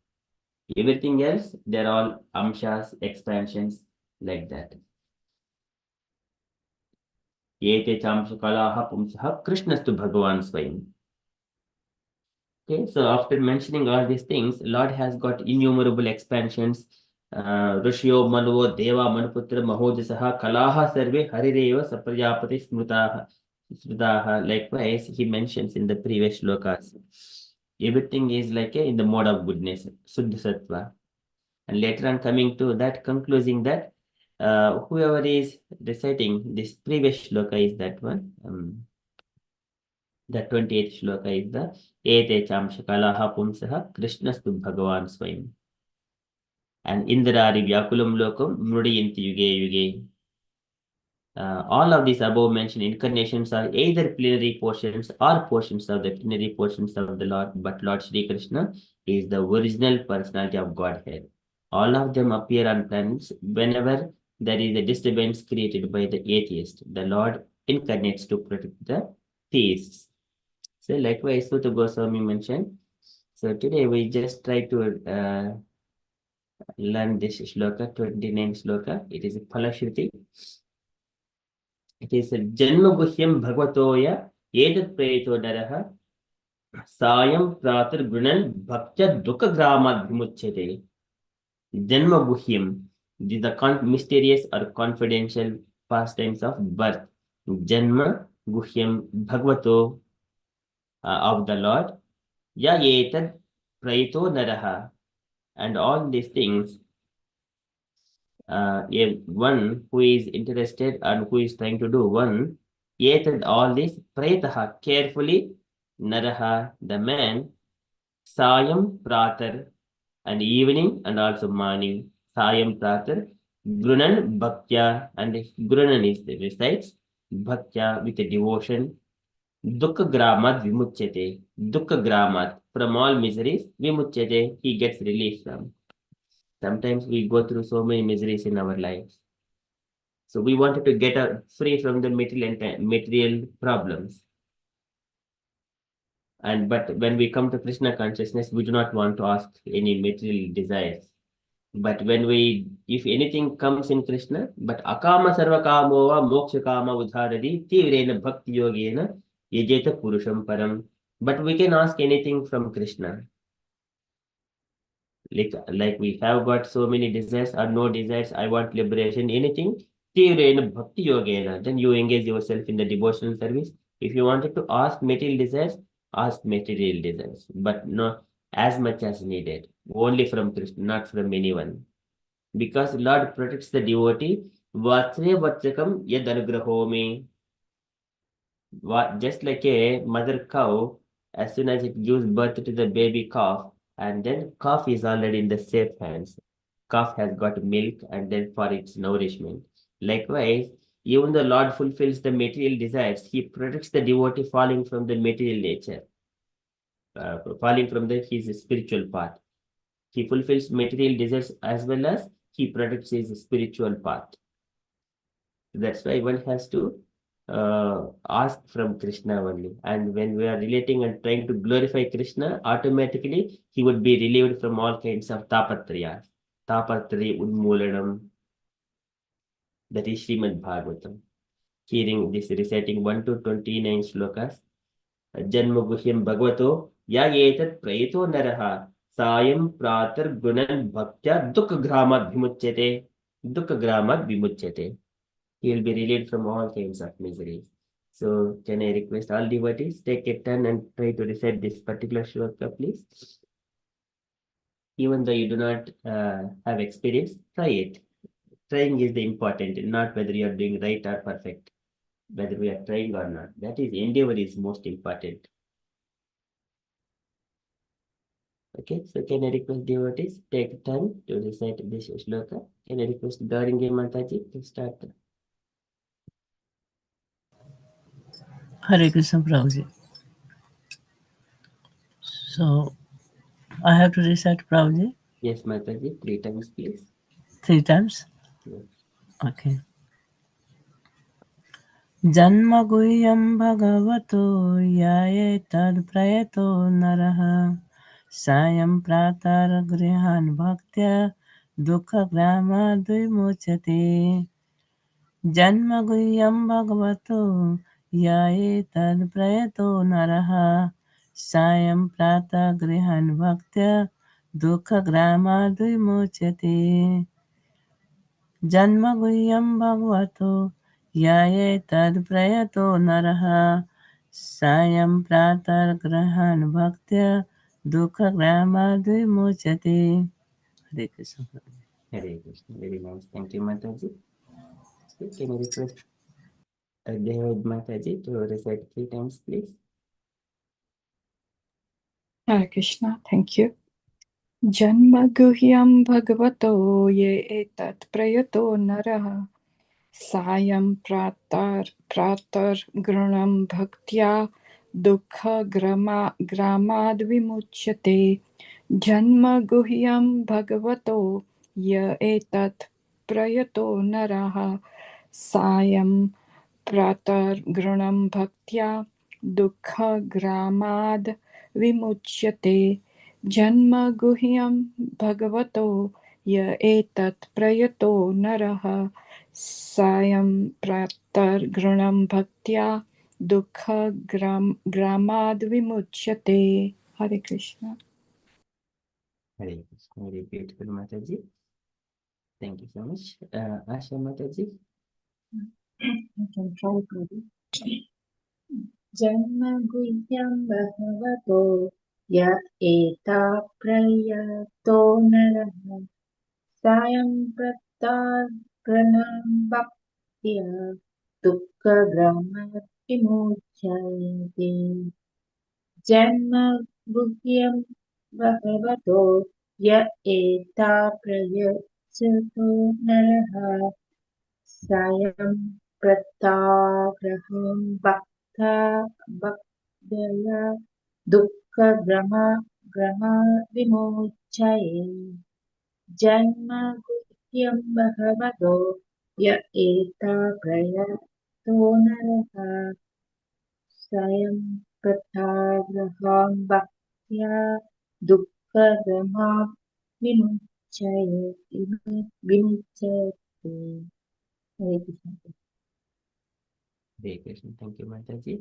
Everything else, they're all amshas, expansions, like that. Ete Chamsha Kalaha Pumsaha Krishnastu Bhagavan Swayam. Okay, so after mentioning all these things, Lord has got innumerable expansions. Rishyo Manuvo Deva Manuputra Mahojasaha Kalaha Sarve Harireva Saprajapati Smrutaha. Likewise, he mentions in the previous shlokas. Everything is like in the mode of goodness, Suddha Sattva. And later on coming to that, concluding that whoever is reciting this previous shloka is that one. The 28th shloka is the Ete Chamsha Kalaha Pumsaha Krishnastu Bhagavan Swayam. And Indrari Vyakulam Lokam Mrudiyanti Yuge Yuge. All of these above mentioned incarnations are either plenary portions or portions of the plenary portions of the Lord, but Lord Shri Krishna is the original personality of Godhead. All of them appear on planets whenever there is a disturbance created by the atheist. The Lord incarnates to protect the theists. So likewise, Sutta Goswami mentioned. So today we just try to learn this shloka, 29th shloka. It is a Phalashruti. It is a Janma Guhyam Bhagavatoya Edat Preto Daraha Sayam Pratar Gunan Bhaktya Dukha Grama Vimuchyate. Janma Guhyam. These are the mysterious or confidential pastimes of birth. Janma Guhyam Bhagavato of the Lord. Ya Etad Praito Naraha. And all these things, one who is interested and who is trying to do one, Etad all this Prayataha, carefully, Naraha, the man, Sayam Pratar, and evening and also morning, Sayam Pratar, Grunan Bhaktya, and Grunan is the recites, Bhaktya with a devotion, Dukkha Gramat Vimuchyate, Dukkha Gramat, from all miseries, Vimuchyate, he gets relief from. Sometimes we go through so many miseries in our lives. So we wanted to get free from the material problems. But when we come to Krishna consciousness, we do not want to ask any material desires. But if anything comes in Krishna, but akama sarvakamova moksha kama udharadi tivrena bhakti yogena yajeta purusham param. But we can ask anything from Krishna. Like we have got so many desires or no desires, I want liberation, anything, bhakti yogena, then you engage yourself in the devotional service. If you wanted to ask material desires, ask material desires, but not as much as needed, only from Krishna, not from anyone. Because Lord protects the devotee, Vatsre Vatsakam Yad Anugrahomi. Just like a mother cow, as soon as it gives birth to the baby calf, and then calf is already in the safe hands. Calf has got milk and then for its nourishment. Likewise, even the Lord fulfills the material desires, he protects the devotee falling from the material nature, falling from his spiritual path. He fulfills material desires as well as he protects his spiritual path. That's why one has to ask from Krishna only. And when we are relating and trying to glorify Krishna, automatically he would be relieved from all kinds of tapatriyas. Tapatri Udmulanam, that is Srimad Bhagavatam. Hearing this, reciting 1 to 29 slokas, Janmaguhyam Bhagavato, Yayetat Prayeto Naraha, Sayam Pratar Gunan Bhaktya Dukha Vimuchyate, Dukha Vimuchyate. He will be relieved from all kinds of miseries. So, can I request all devotees take a turn and try to recite this particular shloka, please? Even though you do not have experience, try it. Trying is the important, not whether you are doing right or perfect, whether we are trying or not. That is, endeavor is most important. Okay, so can I request devotees take a turn to recite this shloka? Can I request Garinge Mataji to start? Hare Krishna Prabhuji. So I have to recite Prabhuji Yes, Mataji, 3 times, please. 3 times. Yes. Okay. जन्मगुह्यं भगवतो याये तत्प्रयतो नरः सायं प्रातर्गृहान् भक्त्या दुःखग्रामाद्विमुच्यते जन्मगुह्यं भगवतो याये तत्प्रयतो नरः सायं प्रातर्गृहान् भक्त्या दुःखग्रामाद्विमुच्यते जन्मगुह्यं भगवतो याये तत्प्रयतो नरः सायं प्रातर्गृहान् भक्त्या दुःखग्रामाद्विमुच्यते हरे Krishna Hare Krishna. Very nice. Thank you, Mataji. Okay, can I request David Mataji to recite 3 times, please? Hare Krishna, thank you. Janmaguhyam bhagavato ye etat prayato naraha सायं प्रातर् गृणं भक्त्या दुःखग्रामाद् विमुच्यते जन्मगुह्यं भगवतो य एतत् प्रयतो नरः सायं प्रातर्गृणं भक्त्या दुःखग्रामाद् विमुच्यते जन्मगुह्यं भगवतो य एतत् प्रयतो नरः सायं प्रातर्गृणं भक्त्या दुःखग्रामाद् विमुच्यते हरे Krishna Hare Krishna. Very beautiful, Mataji. Thank you so much. Asha Mataji. I can try Prabhu. जन्मगुह्यं भगवतो य एता प्रयतो नरः सायं प्रत्याग्रहं भक्त्या दुःखग्रामविमुच्यते जन्मगुह्यं भगवतो य एता प्रयतो नरः सायं प्रत्याग्रहं भक्त्या दुःखग्रामविमुच्यते जन्मगुह्यं भगवतो य एता प्रयतो नरः सायं प्रत्याग्रहं भक्त्या दुःखग्रामविमुच्यते Hare Krishna. Hare Krishna. Thank you, Mataji.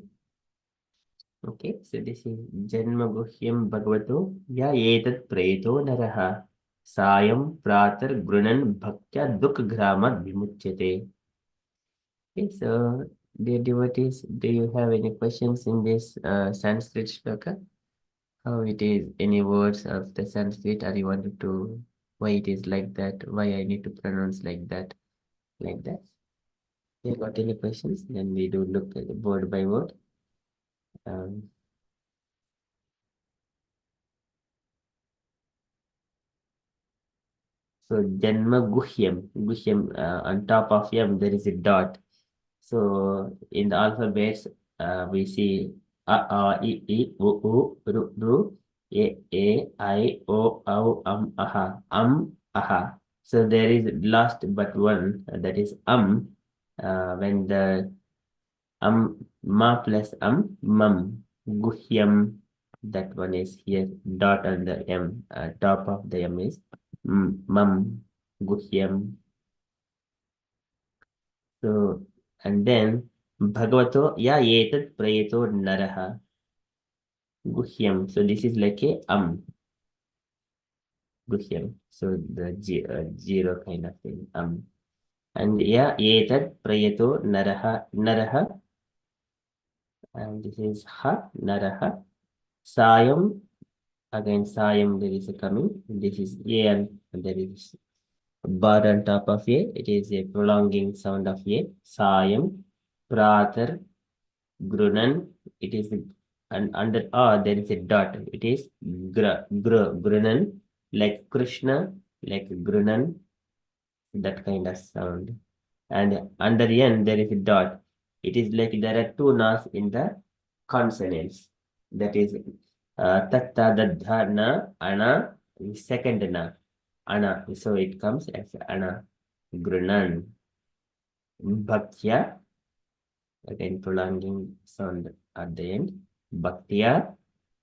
Okay, so this is Janmaguhyam Bhagavato Ya Etat Preto Naraha Sayam Pratar Grunan Bhaktya Dukha Vimuchyate. Okay, so dear devotees, do you have any questions in this Sanskrit shloka? How it is, any words of the Sanskrit, or you wanted to, why it is like that, why I need to pronounce like that, like that? You got any questions? Then we do look at word by word. So Janma Guhyam, on top of Yam there is a dot. So in the alphabets, we see I, U, Ru, E, I, O, Aha. So there is last but one, that is when the ma plus mam, guhyam, that one is here, dot on the m, top of the m is mam, guhyam. So, and then bhagavato ya etat prayeto naraha, guhyam. So this is like a guhyam. So the zero kind of thing, and ya etat prayeto naraha, and this is ha, naraha. Sayam, again Sayam, there is a coming. This is a, and there is a bar on top of a. It is a prolonging sound of a. Sayam, pratar, grunan. It is, and under R there is a dot. It is grunan, like Krishna, like grunan, that kind of sound. And under N there is a dot. It is like there are two nas in the consonants. That is tatta, dadha, na, ana, second na, ana. So it comes as ana, grunan. Bhaktya, again prolonging sound at the end. Bhaktya,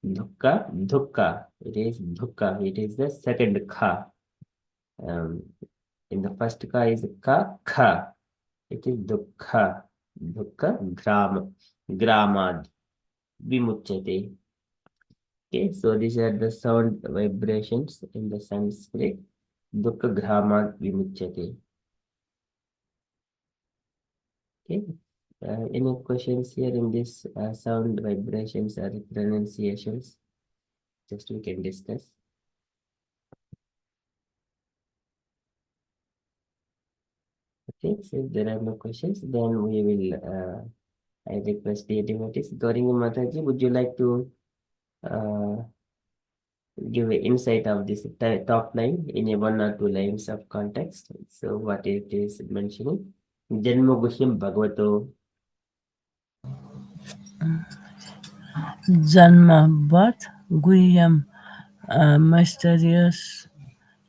dukka, dukka. It is dukka. It is the second kha. In the first ka is kha. It is dukkha, gramad, vimuchyate. Okay, so these are the sound vibrations in the Sanskrit. Dukkha, gramad, vimuchyate. Okay, any questions here in this sound vibrations or pronunciations? Just we can discuss. Okay, so if there are no questions, then we will. I request the devotees. Gauranga Mataji, would you like to give an insight of this top line in a 1 or 2 lines of context? So what it is mentioning? Janma Guhyam Bhagavato. Janma, birth, Guhyam, mysterious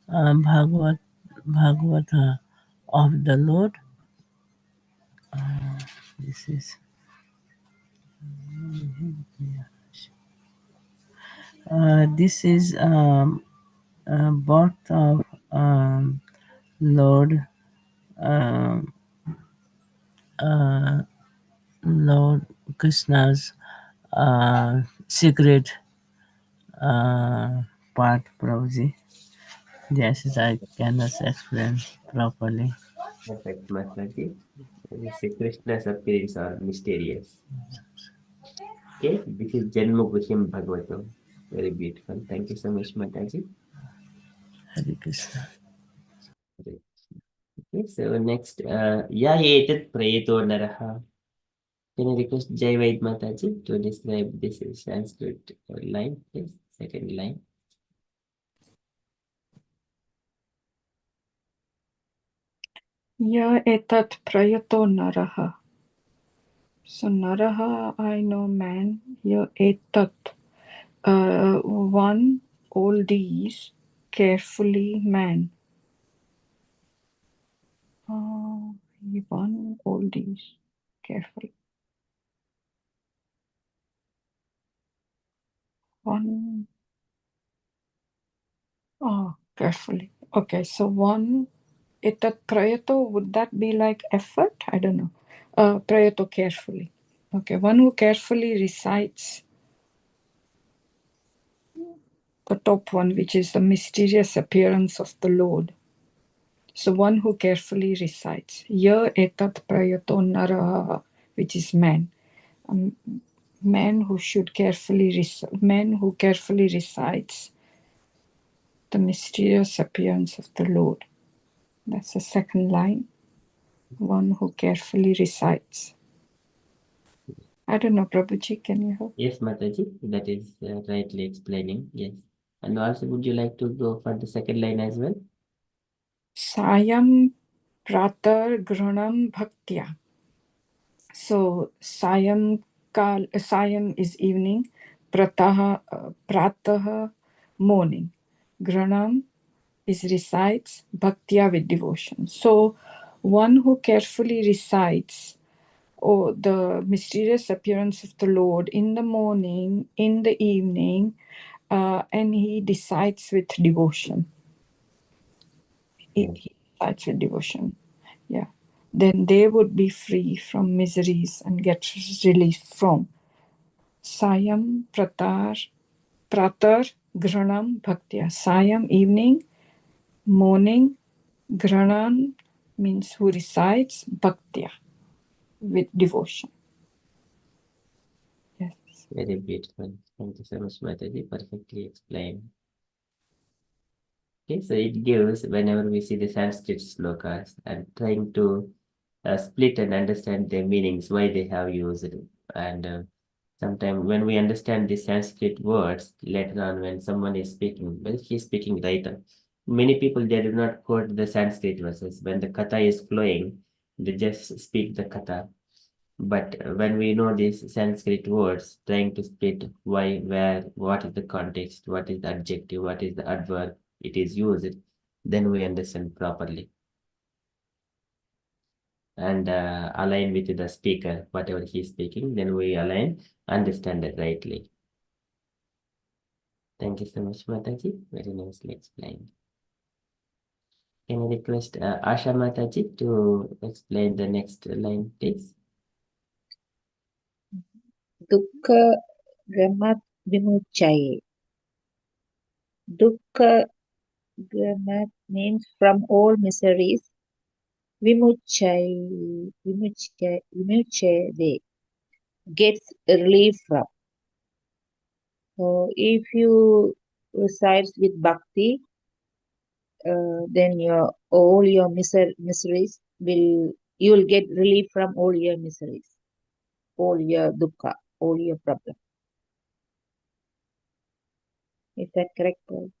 Bhagavata of the Lord. This is birth of Lord Lord Krishna's secret part, Prabhuji. Yes, I cannot explain properly. Perfect, Mataji. This is Krishna's appearance are mysterious. Okay, this is Janma Guhyam Bhagavato. Very beautiful. Thank you so much, Mataji. Hare Krishna. Okay, so next, Ya Etat Prayeto Naraha. Can I request Jai Vaid Mataji to describe this Sanskrit line, please? Second line. Ya etat prayato naraha. So naraha, I know man. Ya etat, one, all these, carefully man. One, all these, carefully. One, carefully. Okay, so one, etat prayato, would that be like effort? I don't know. Prayato, carefully. Okay, one who carefully recites the top one, which is the mysterious appearance of the Lord. So one who carefully recites, Ya etat prayato naraha, which is man. Man who should man who carefully recites the mysterious appearance of the Lord. That's the second line. One who carefully recites. I don't know, Prabhuji, can you help? Yes, Mataji, that is rightly explaining. Yes. And also, would you like to go for the second line as well? Sayam pratar granam bhaktya. So sayam is evening, pratah morning, granam is recites, bhaktya with devotion. So one who carefully recites the mysterious appearance of the Lord in the morning, in the evening, and he decides with devotion. He decides with devotion. Yeah. Then they would be free from miseries and get relief from Sayam Pratar Granam Bhaktya. Sayam, evening, morning, Granan means who recites, Bhaktya, with devotion. Yes. Very beautiful. Thank you so much, Mataji. Perfectly explained. Okay, so it gives, whenever we see the Sanskrit slokas and trying to split and understand their meanings, why they have used it. And sometimes when we understand the Sanskrit words, later on when someone is speaking, well, he's speaking right. Many people, they do not quote the Sanskrit verses. When the katha is flowing, they just speak the katha. But when we know these Sanskrit words, trying to split why, where, what is the context, what is the adjective, what is the adverb it is used, then we understand properly and align with the speaker, whatever he is speaking, then we align, understand it rightly. Thank you so much, Mataji. Very nicely explained. Can I request Asha Mataji to explain the next line, please? Dukkha Gramat Vimuchaye. Dukkha Gramat means from all miseries. Vimuchaye gets relief from. So if you recites with bhakti, then all your miseries you will get relief from all your miseries, all your dukkha, all your problems. Is that correct, Paul?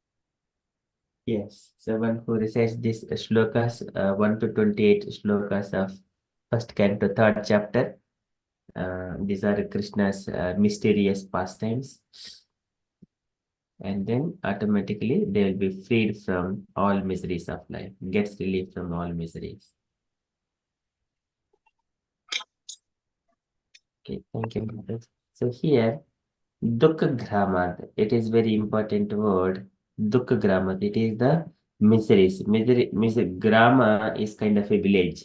Yes. So one who recites these shlokas, 1 to 28 shlokas of first canto, third chapter. These are Krishna's mysterious pastimes. And then automatically they will be freed from all miseries of life, gets relief from all miseries. Okay, thank you, Maharaj. So here, Dukkha Gramad, it is very important word. Dukkha Gramad, it is the miseries. Grama is kind of a village.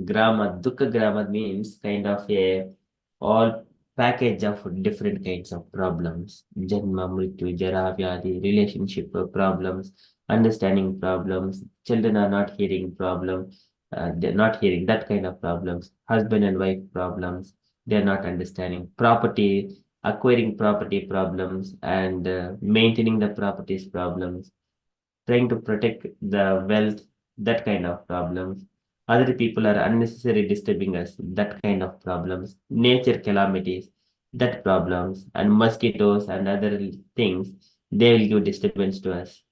Grama, Dukkha Grama means kind of a all package of different kinds of problems. Janma, Mrityu, Jara, Vyadi, relationship problems, understanding problems, children are not hearing problems, they're not hearing that kind of problems, husband and wife problems, they're not understanding property, acquiring property problems, and maintaining the properties problems, trying to protect the wealth, that kind of problems. Other people are unnecessarily disturbing us, that kind of problems. Nature calamities, that problems, and mosquitoes and other things, they will give disturbance to us.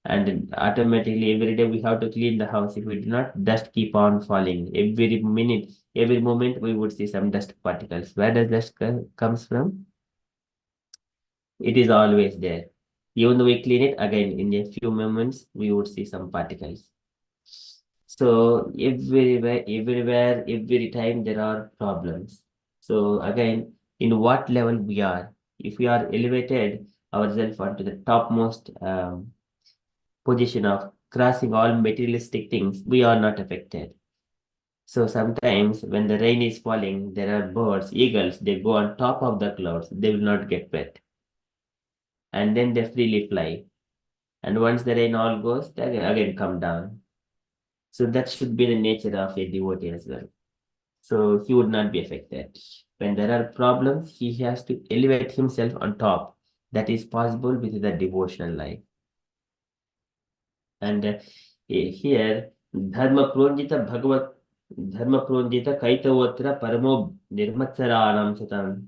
And automatically every day we have to clean the house. If we do not, dust keep on falling. Every minute, every moment we would see some dust particles. Where does dust comes from? It is always there. Even though we clean it, again, in a few moments, we would see some particles. So everywhere, every time there are problems. So again, in what level we are, if we are elevated ourselves onto the topmost position of crossing all materialistic things, we are not affected. So sometimes when the rain is falling, there are birds, eagles, they go on top of the clouds, they will not get wet. And then they freely fly. And once the rain all goes, they again come down. So that should be the nature of a devotee as well. So he would not be affected. When there are problems, he has to elevate himself on top. That is possible with the devotional life. And here, Dharma Pronjita Bhagavat Dharma Pronjita Kaitavotra Paramo Nirmatsaranam Satam.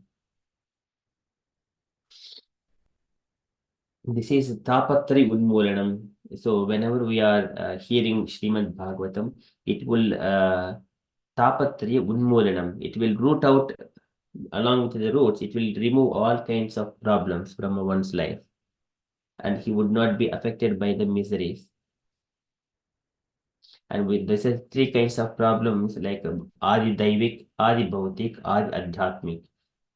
This is Tapatri Unmulanam. So whenever we are hearing Srimad Bhagavatam, it will Tapatri Unmulanam. It will root out, along with the roots, it will remove all kinds of problems from one's life. And he would not be affected by the miseries. And with this is three kinds of problems like Adi Daivik, Adi Bhautik, Adi Adhyatmik.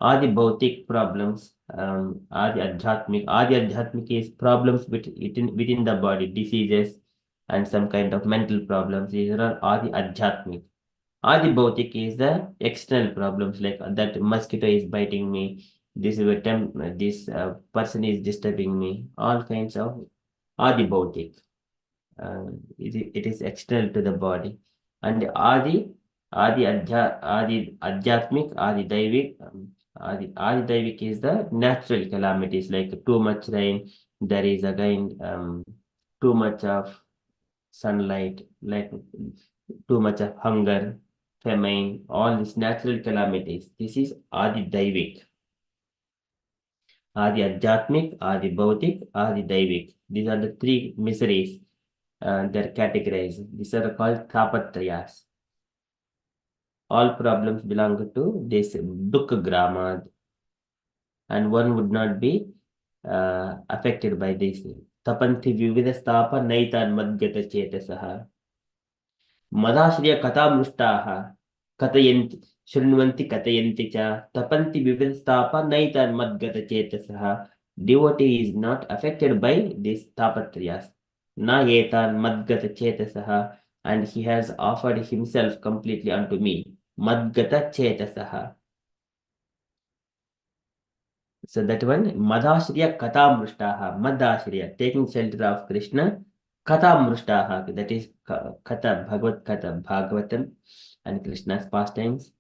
Adi Bhautik problems, Adi Adhyatmik is problems within the body, diseases and some kind of mental problems. These are Adi Adhyatmik. Adi Bhautik is the external problems like that mosquito is biting me, this person is disturbing me, all kinds of Adi Bhautik. It is external to the body. And Adi Adhyatmik, Adi Daivik, Adi Daivik is the natural calamities like too much rain, there is again too much of sunlight, like too much of hunger, famine, all these natural calamities. This is Adi Daivik. Adi Adhyatmik, Adi Bhautik, Adi Daivik. These are the three miseries. They're categorized. These are called Tapatrayas. All problems belong to this Dukkha Grama, and one would not be affected by this. Tapanti Vividastapa Naitan Madgata Chetasaha. Madashriya Katamrushtaha Katayanti Shrinvanti Katayanti Cha Tapanti Vividastapa Naitan Madgata Chetasaha. Devotee is not affected by these Tapatriyas. Na Yetan Madgata Chetasaha, and he has offered himself completely unto me. Madgata Chetasaha. So that one, Madashriya Katamrushtaha, Madashriya, taking shelter of Krishna, Katamrushtaha, that is Kata, Bhagavad Kata, Bhagavatam, and Krishna's pastimes.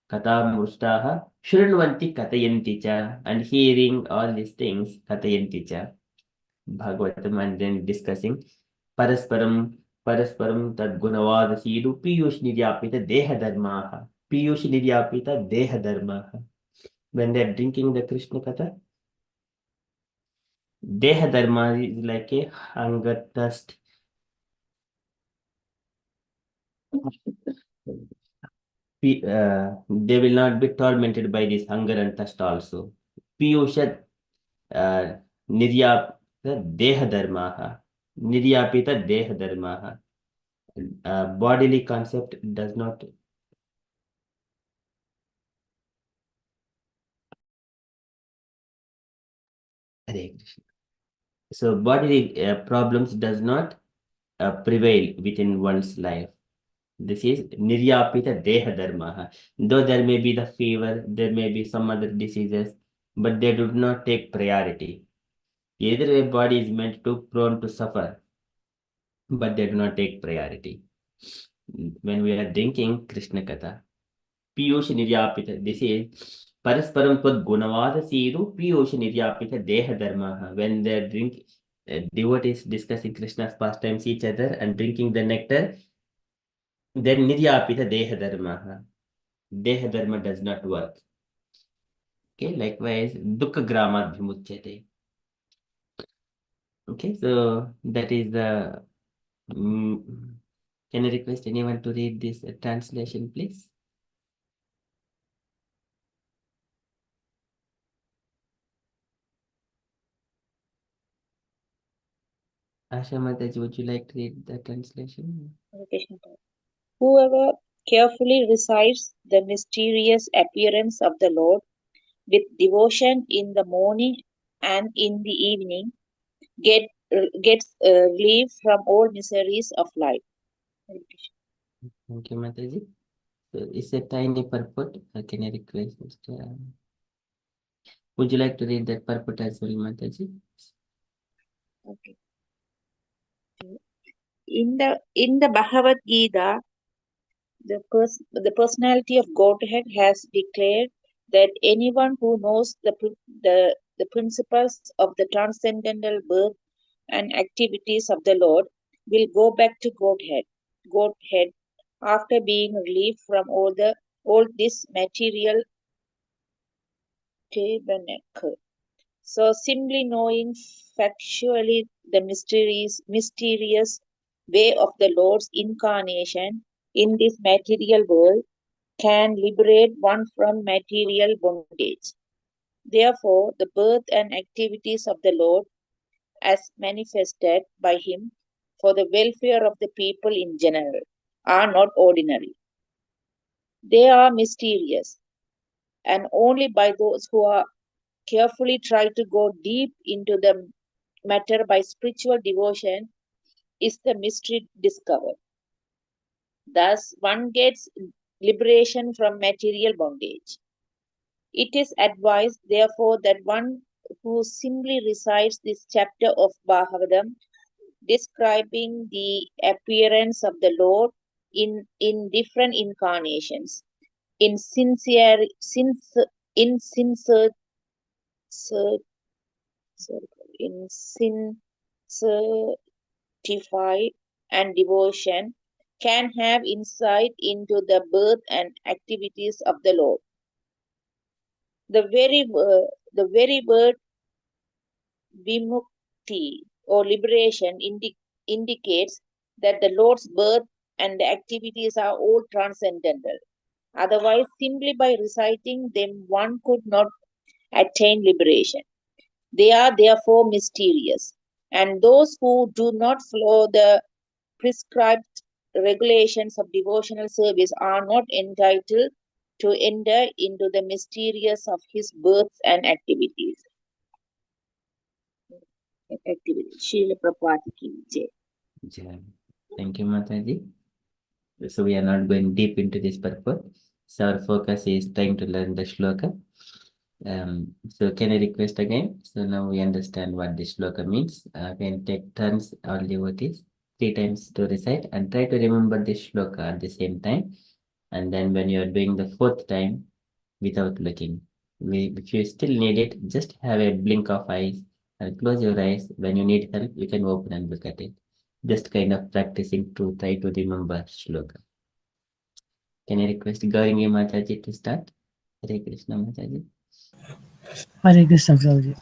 Katamrushtaha, Shrinvanti Katayanti Cha, and hearing all these things, Katayanti Cha, Bhagavatam, and then discussing Parasparam, Tad Gunavada Sidu, Piyush Niryapita Deha Dharmaha, Piyush Niryapita Deha Dharmaha. When they are drinking the Krishna Katha, Deha Dharma is like a hunger, thirst. They will not be tormented by this hunger and thirst also. Piyusha Niryapita Deha Dharmaha. Niryapita Deha Dharmaha. Bodily concept does not. Hare Krishna. So bodily problems does not prevail within one's life. This is Niryapita Deha Dharma. Though there may be the fever, there may be some other diseases, but they do not take priority. Either way, body is meant to prone to suffer, but they do not take priority. When we are drinking Krishna Katha, Piyusha Niryapita, this is Parasparam Twad Gunavada Siru, Piyusha Niryapita Deha Dharma. When they are drinking, devotees discussing Krishna's pastimes each other and drinking the nectar, then Niryapita Deha Dharma. Deha Dharma does not work. Okay, likewise, Dukkha Grama Vimuchyate. Okay, so that is the. Can I request anyone to read this translation, please? Asha Mataji, would you like to read the translation? Whoever carefully recites the mysterious appearance of the Lord with devotion in the morning and in the evening gets relief from all miseries of life. Thank you, Mataji. So it's a tiny purport. Can I request? Would you like to read that purport as well, Mataji? Okay. In the Bhagavad Gita, the personality of Godhead has declared that anyone who knows the principles of the transcendental birth and activities of the Lord will go back to Godhead after being relieved from all this material tabernacle. So simply knowing factually the mysterious way of the Lord's incarnation in this material world can liberate one from material bondage. Therefore, the birth and activities of the Lord, as manifested by him, for the welfare of the people in general are not ordinary. They are mysterious, and only by those who are carefully try to go deep into the matter by spiritual devotion is the mystery discovered. Thus, one gets liberation from material bondage. It is advised, therefore, that one who simply recites this chapter of Bhagavatam describing the appearance of the Lord in different incarnations, in sincere, in sincere, in sincerity and devotion, can have insight into the birth and activities of the Lord. The very word vimukti or liberation indicates that the Lord's birth and the activities are all transcendental. Otherwise, simply by reciting them, one could not attain liberation. They are therefore mysterious, and those who do not follow the prescribed regulations of devotional service are not entitled to enter into the mysterious of his births and activities. Srila Prabhupada ki jai. Jai. Thank you, Mataji. So we are not going deep into this purport. So our focus is trying to learn the shloka. So can I request again? So now we understand what the shloka means. Can take turns, all devotees, 3 times to recite and try to remember the shloka at the same time. And then when you are doing the 4th time, without looking, if you still need it, just have a blink of eyes and close your eyes. When you need help, you can open and look at it. Just kind of practicing to try to remember shloka. Can I request Gauringi Mataji to start? Hare Krishna Mataji. Hare Krishna Prabhuji.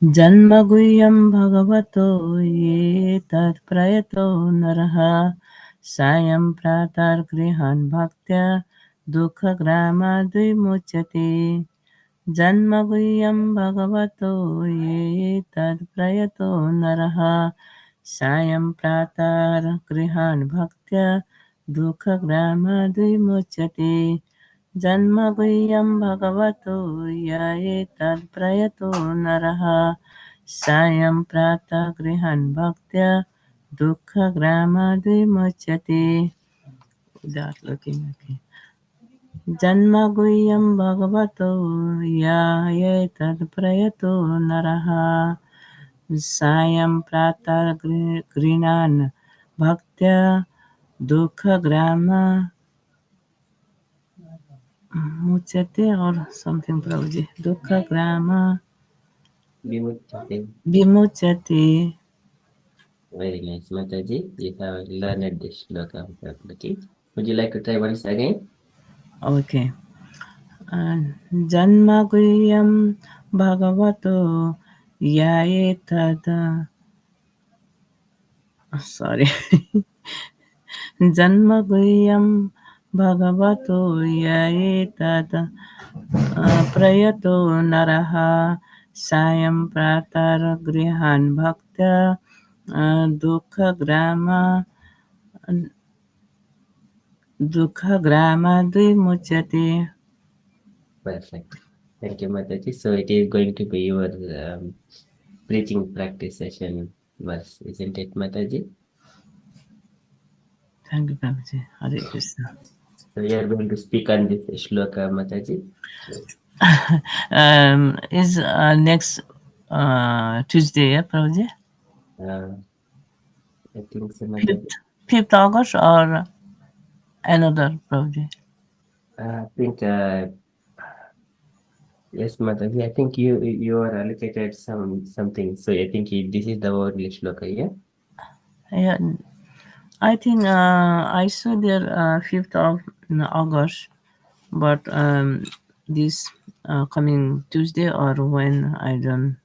जन्मगुह्यं भगवतो ये तत्प्रयतो नरः सायं प्रातर्गृहान् भक्त्या दुःखग्रामाद्विमुच्यते जन्मगुह्यं भगवतो ये तत्प्रयतो नरः सायं प्रातर्गृहान् भक्त्या दुःखग्रामाद्विमुच्यते जन्मगुह्यं भगवतो ये तत्प्रयतो नरः सायं प्रातः गृहान् भक्त्या दुःखग्रामाद्विमुच्यते Without looking, okay. जन्मगुह्यं भगवतो ये तत्प्रयतो नरः सायं प्रातः गृहान् भक्त्या दुःखग्रामा मुच्यते or something Prabhuji. Dukkha grama Vimuchyate. vimuchyate. Very nice, Mataji. You have learned this shloka without looking. Would you like to try once again? Okay. Janma guhyam bhagavato yaetad. Sorry. Janma guhyam bhagavato yaetad prayato naraha sayam pratar grihan bhaktya dukkha grama Dukkhagramadvimuchyate. Perfect. Thank you, Mataji. So it is going to be your preaching practice session verse, isn't it, Mataji? Thank you, Prabhuji. Hare Krishna. So you are going to speak on this shloka, Mataji. Is next Tuesday, yeah, Prabhuji? I think so, Mataji. 5th August or another, Prabhuji? I think yes, Mataji. I think you are allocated something. So I think this is the only shloka, yeah? Yeah, I think I saw there 5th of August, but this coming Tuesday or when, I don't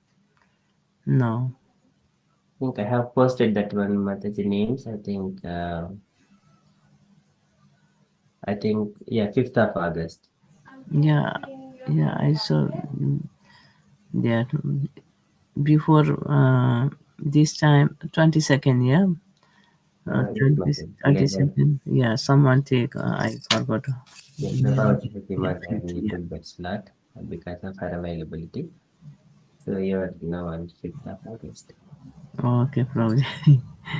know. I think I have posted that one, Mataji names. I think yeah, 5th of August. Yeah, I saw that before This time 22nd, yeah. Yes, Mataji. 22nd. Yeah, someone take. I forgot. Yes, the Bhagavad Gita has little bit slot because of her availability. So you are now on 6th of August. Okay, Prabhuji.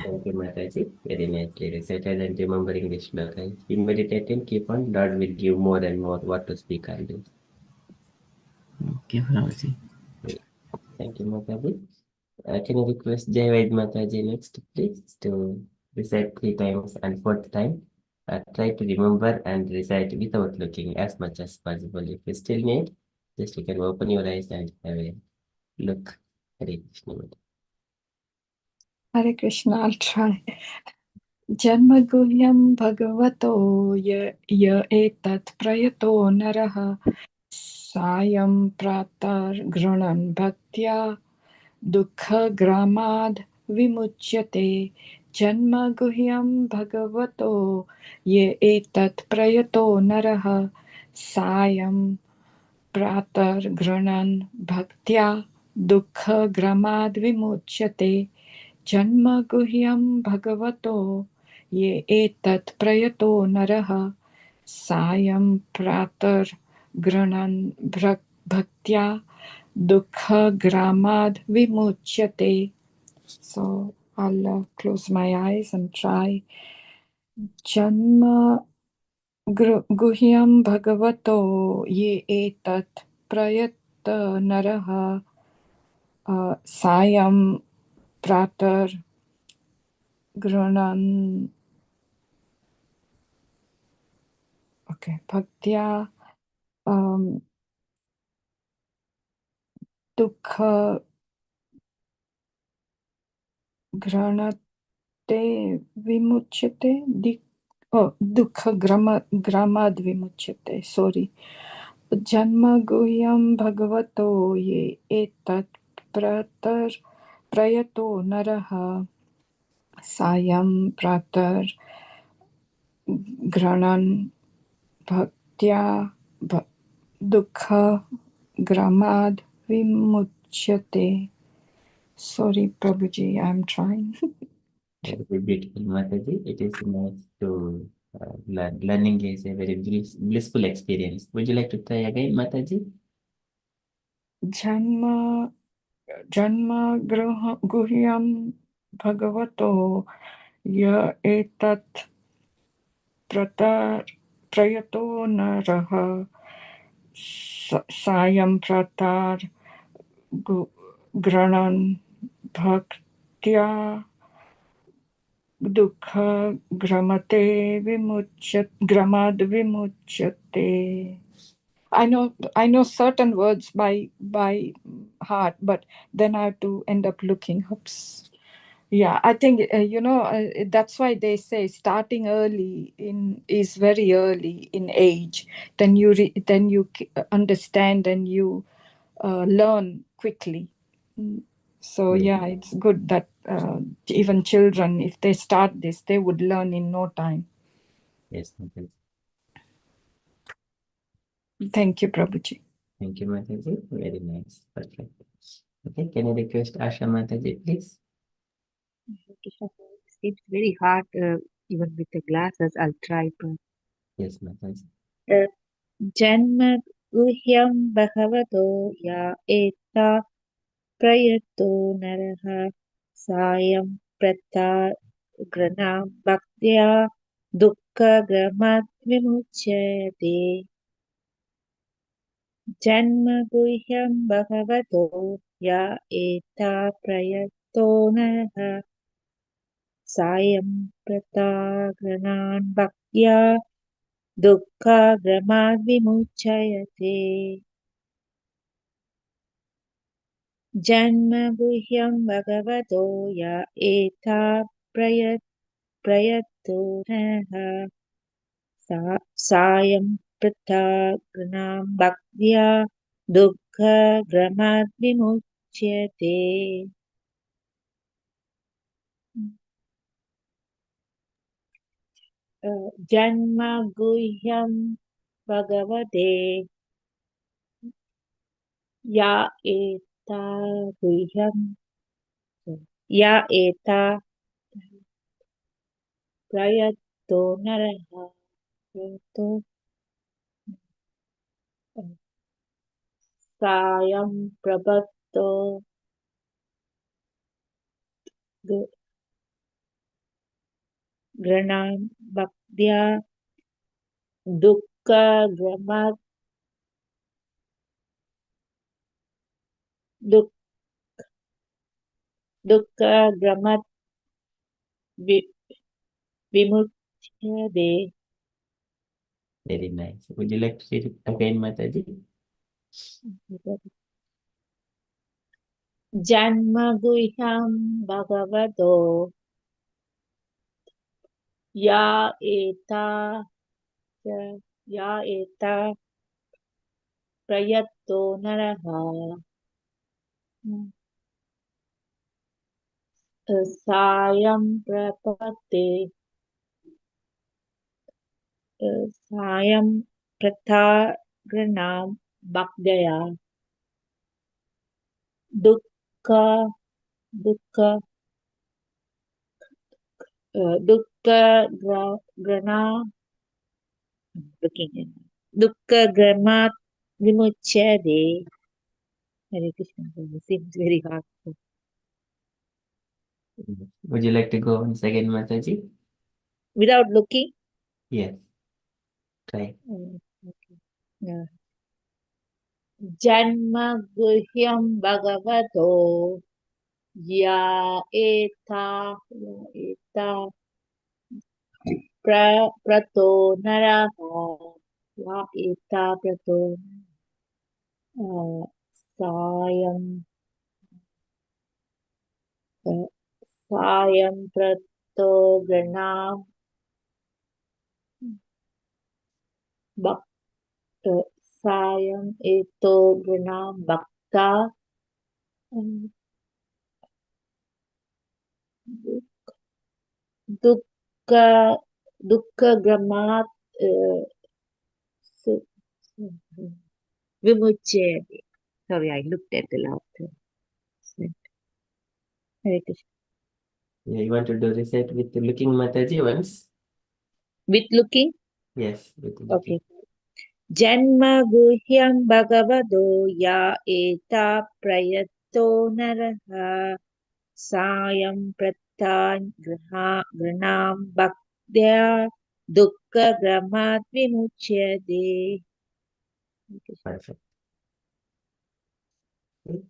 Thank you, Mataji. Very nicely recited and remembering this shloka. Keep meditating, keep on. God will give more and more what to speak and do. Okay, Prabhuji. Thank you, Mataji. Can I request Jayaved Mataji next, please, to recite 3 times and 4th time? Try to remember and recite without looking as much as possible. If you still need, just you can open your eyes and have a look. Hare Krishna. Hare Krishna, I'll try. Janmaguhyam bhagavato ya etat prayato naraha sayam pratar grunan bhaktya dukha gramad vimuchyate. Janmaguhyam bhagavato ye etat prayato naraha sayam pratar grunan bhaktya dukha gramad vimuchyate. Janmaguhyam bhagavato ye etat prayato naraha sayam pratar grunan bhaktya dukha gramad vimuchyate. So I'll close my eyes and try. Janma guhyam bhagavato ye etat prayata naraha sayam pratar grunan bhaktya dukha granate vimuchyate dukha gramad vimuchyate. Sorry. Janma guhyam bhagavato ye etat pratar prayato naraha sayam pratar granan bhaktya dukha gramad vimuchyate. Sorry, Prabhuji, I'm trying. Very beautiful, Mataji. It is nice to learn. Learning is a very blissful experience. Would you like to try again, Mataji? Janma guhyam bhagavato ya etat prayato naraha sayam pratar granan bhaktya dukha gramad vimuchyate. I know certain words by heart, but then I have to end up looking. Oops. Yeah, I think that's why they say starting early is very early in age. Then you understand and you learn quickly. So yeah, it's good that even children, if they start this, they would learn in no time. Yes, Mataji. Thank you, Prabhuji. Thank you, Mataji. Very nice. Perfect. Okay, can I request Asha Mataji, please? It's very hard, even with the glasses. I'll try. Yes, Mataji. Janma guhyam bhagavato ya eta prayato naraha sayam prata grana bhaktya dukkha gramat vimuchyate. Janma guhyam bhagavato ya eta prayato naraha sayam prata granan bhaktya dukkha gramat vimuchyate. Janma guhyam bhagavato ya eta prayato naha sayam prata granam bhaktya dukkha gramat vimuchyate. Janma guhyam bhagavate ya eta guhyam या एता प्रयतो नरः प्रयतो सायं प्रपत्तो गृणां भक्त्या दुःखग्रमात् दुःखग्रमात् विमुच्यते. Very nice. Would you like to say it again, Mataji? जन्मगुह्यं भगवतो या एता प्रयतो नरः सायं प्रपत्ते सायं प्रथाग्रणां भक्त्या दुःख दुःख दुःखग्रणा दुःखग्रमात् विमुच्यते. Hare Krishna. It seems very hard. Would you like to go once again, Mataji? Without looking. Yes. Try. Okay. Yeah. Janma guhyam bhagavato ya eta prato naraha ya eta prato sayam sayam prato ganam sayam eto ganam bhakta dukkha dukkha gramat vimuchyate. Sorry, I looked at the last one. Hare Krishna. Yeah, you want to do reset with the looking, Mataji, once? With looking? Yes, with looking. Okay. Janma guhyam bhagavado ya eta prayato naraha sayam pratan granam bhaktya dukkha gramat vimuchyate. Perfect.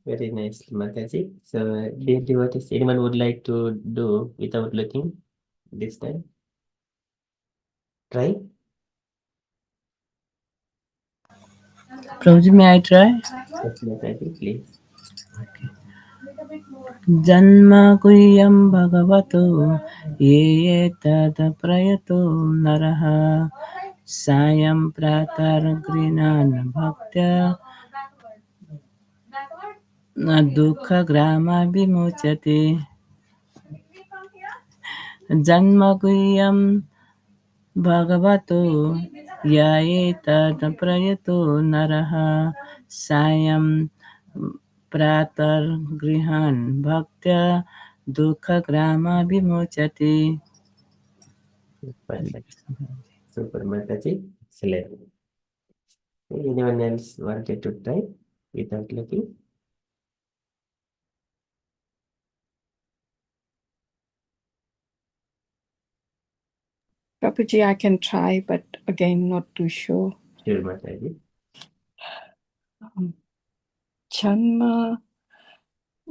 Very nice, Mataji. So, dear devotees, anyone would like to do without looking this time? Try. Prabhuji, may I try? Yes, Mataji, please. Janmaguhyam bhagavato ye tada prayato naraha sayam pratar grinan bhaktya dukkha grama vimuchyate. Janmaguhyam bhagavato ye tada prayato naraha sayam pratar grihan bhaktya dukkha grama vimuchyate. Perfect. Super, Mataji. Excellent. Anyone else wanted to try without looking? Prabhuji, I can try, but again, not too sure. Sure, Mataji. Janma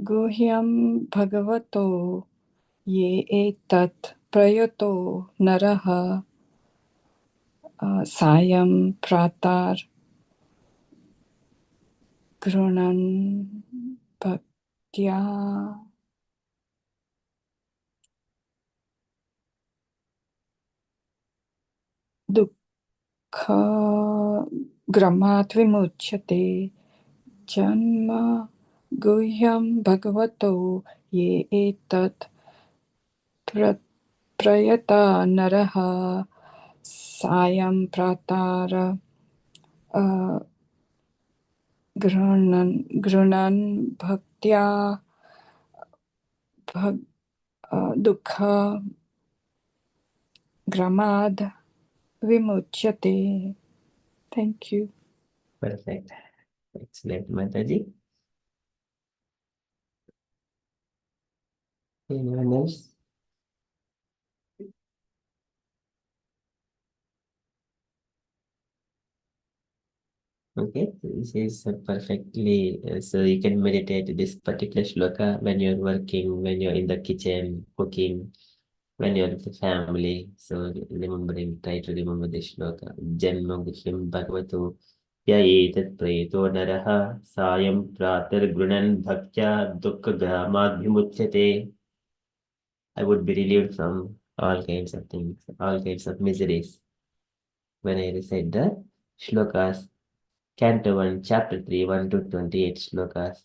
guhyam bhagavato ye etat prayato naraha sayam pratar grunan bhaktya dukkha gramat vimuchyate. Janma guhyam bhagavato ye etat prayata naraha sayam pratara grunan bhaktya Dukha Gramad Vimuchyate. Thank you. Perfect. Excellent, Mataji. Anyone else? Okay, this is perfectly, so you can meditate this particular shloka when you're working, when you're in the kitchen, cooking, when you're with the family. So remembering, try to remember this shloka. Janma Guhyam Bhagavato Yayetat Preto Naraha Sayam Pratar Grunan Bhaktya Dukkha Gramadhyamuthyate. I would be relieved from all kinds of things, all kinds of miseries when I recite the shlokas. Canto 1, Chapter 3, 1 to 28 shlokas.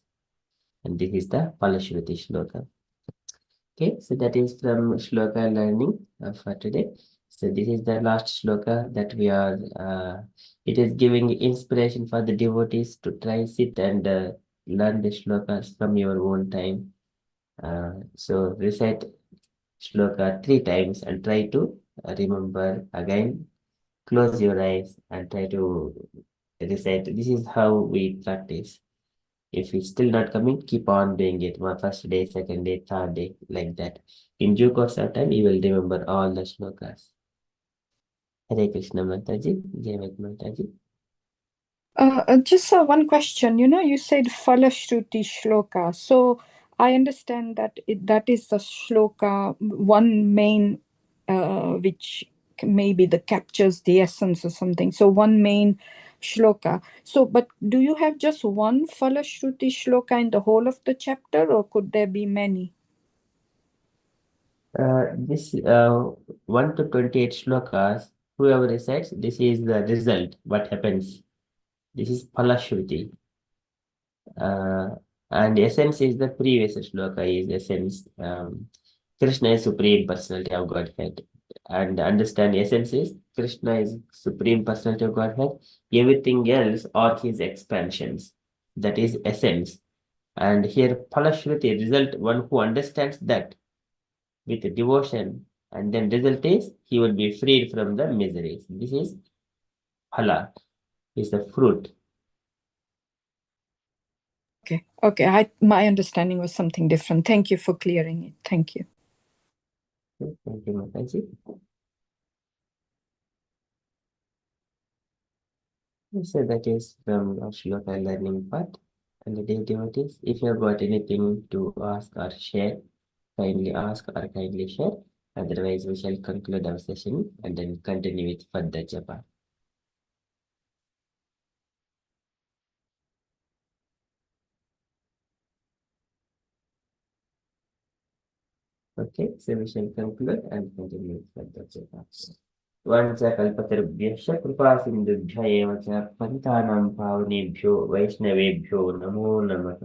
And this is the Palashruti shloka. Okay, so that is from shloka learning for today. So this is the last shloka that we are, it is giving inspiration for the devotees to try sit and learn the shlokas from your own time. So recite shloka 3 times and try to remember again. Close your eyes and try to recite. This is how we practice. If it's still not coming, keep on doing it. First day, second day, third day, like that. In due course of time, you will remember all the shlokas. Hare Krishna Mataji, Jai Mataji. Just one question. You said Falashruti Shloka. So I understand that that is the shloka, one main, which maybe that captures the essence or something. So one main shloka. So, but do you have just one Falashruti shloka in the whole of the chapter, or could there be many? This 1 to 28 shlokas, whoever recites, this is the result, what happens. This is Falashruti. And essence is the previous shloka is essence. Krishna is Supreme Personality of Godhead. And understand essence is Krishna is Supreme Personality of Godhead. Everything else are his expansions. That is essence. And here Palashruti result, one who understands that with devotion, and then result is he will be freed from the miseries. This is Phala, is the fruit. Okay. My understanding was something different. Thank you for clearing it. Thank you. Thank you, Mataji. So that is from our Shloka learning part. And the dear devotees, if you have got anything to ask or share, kindly ask or kindly share. Otherwise, we shall conclude our session and then continue with further japa. Okay, so we shall conclude and continue with further japa. वाञ्छाकल्पतरुभ्यश्च कृपासिन्धुभ्य एव च पतितानां पावनेभ्यो वैष्णवेभ्यो नमो नमः।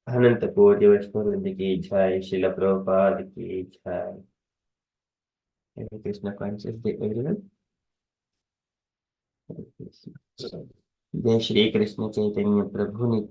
अनंत कोटि वैष्णववृंद की जय, श्रील प्रभुपाद की जय। हरे कृष्ण कॉन्शियस डे एवरीवन। जय श्री कृष्ण चैतन्य प्रभु नित्यानंद।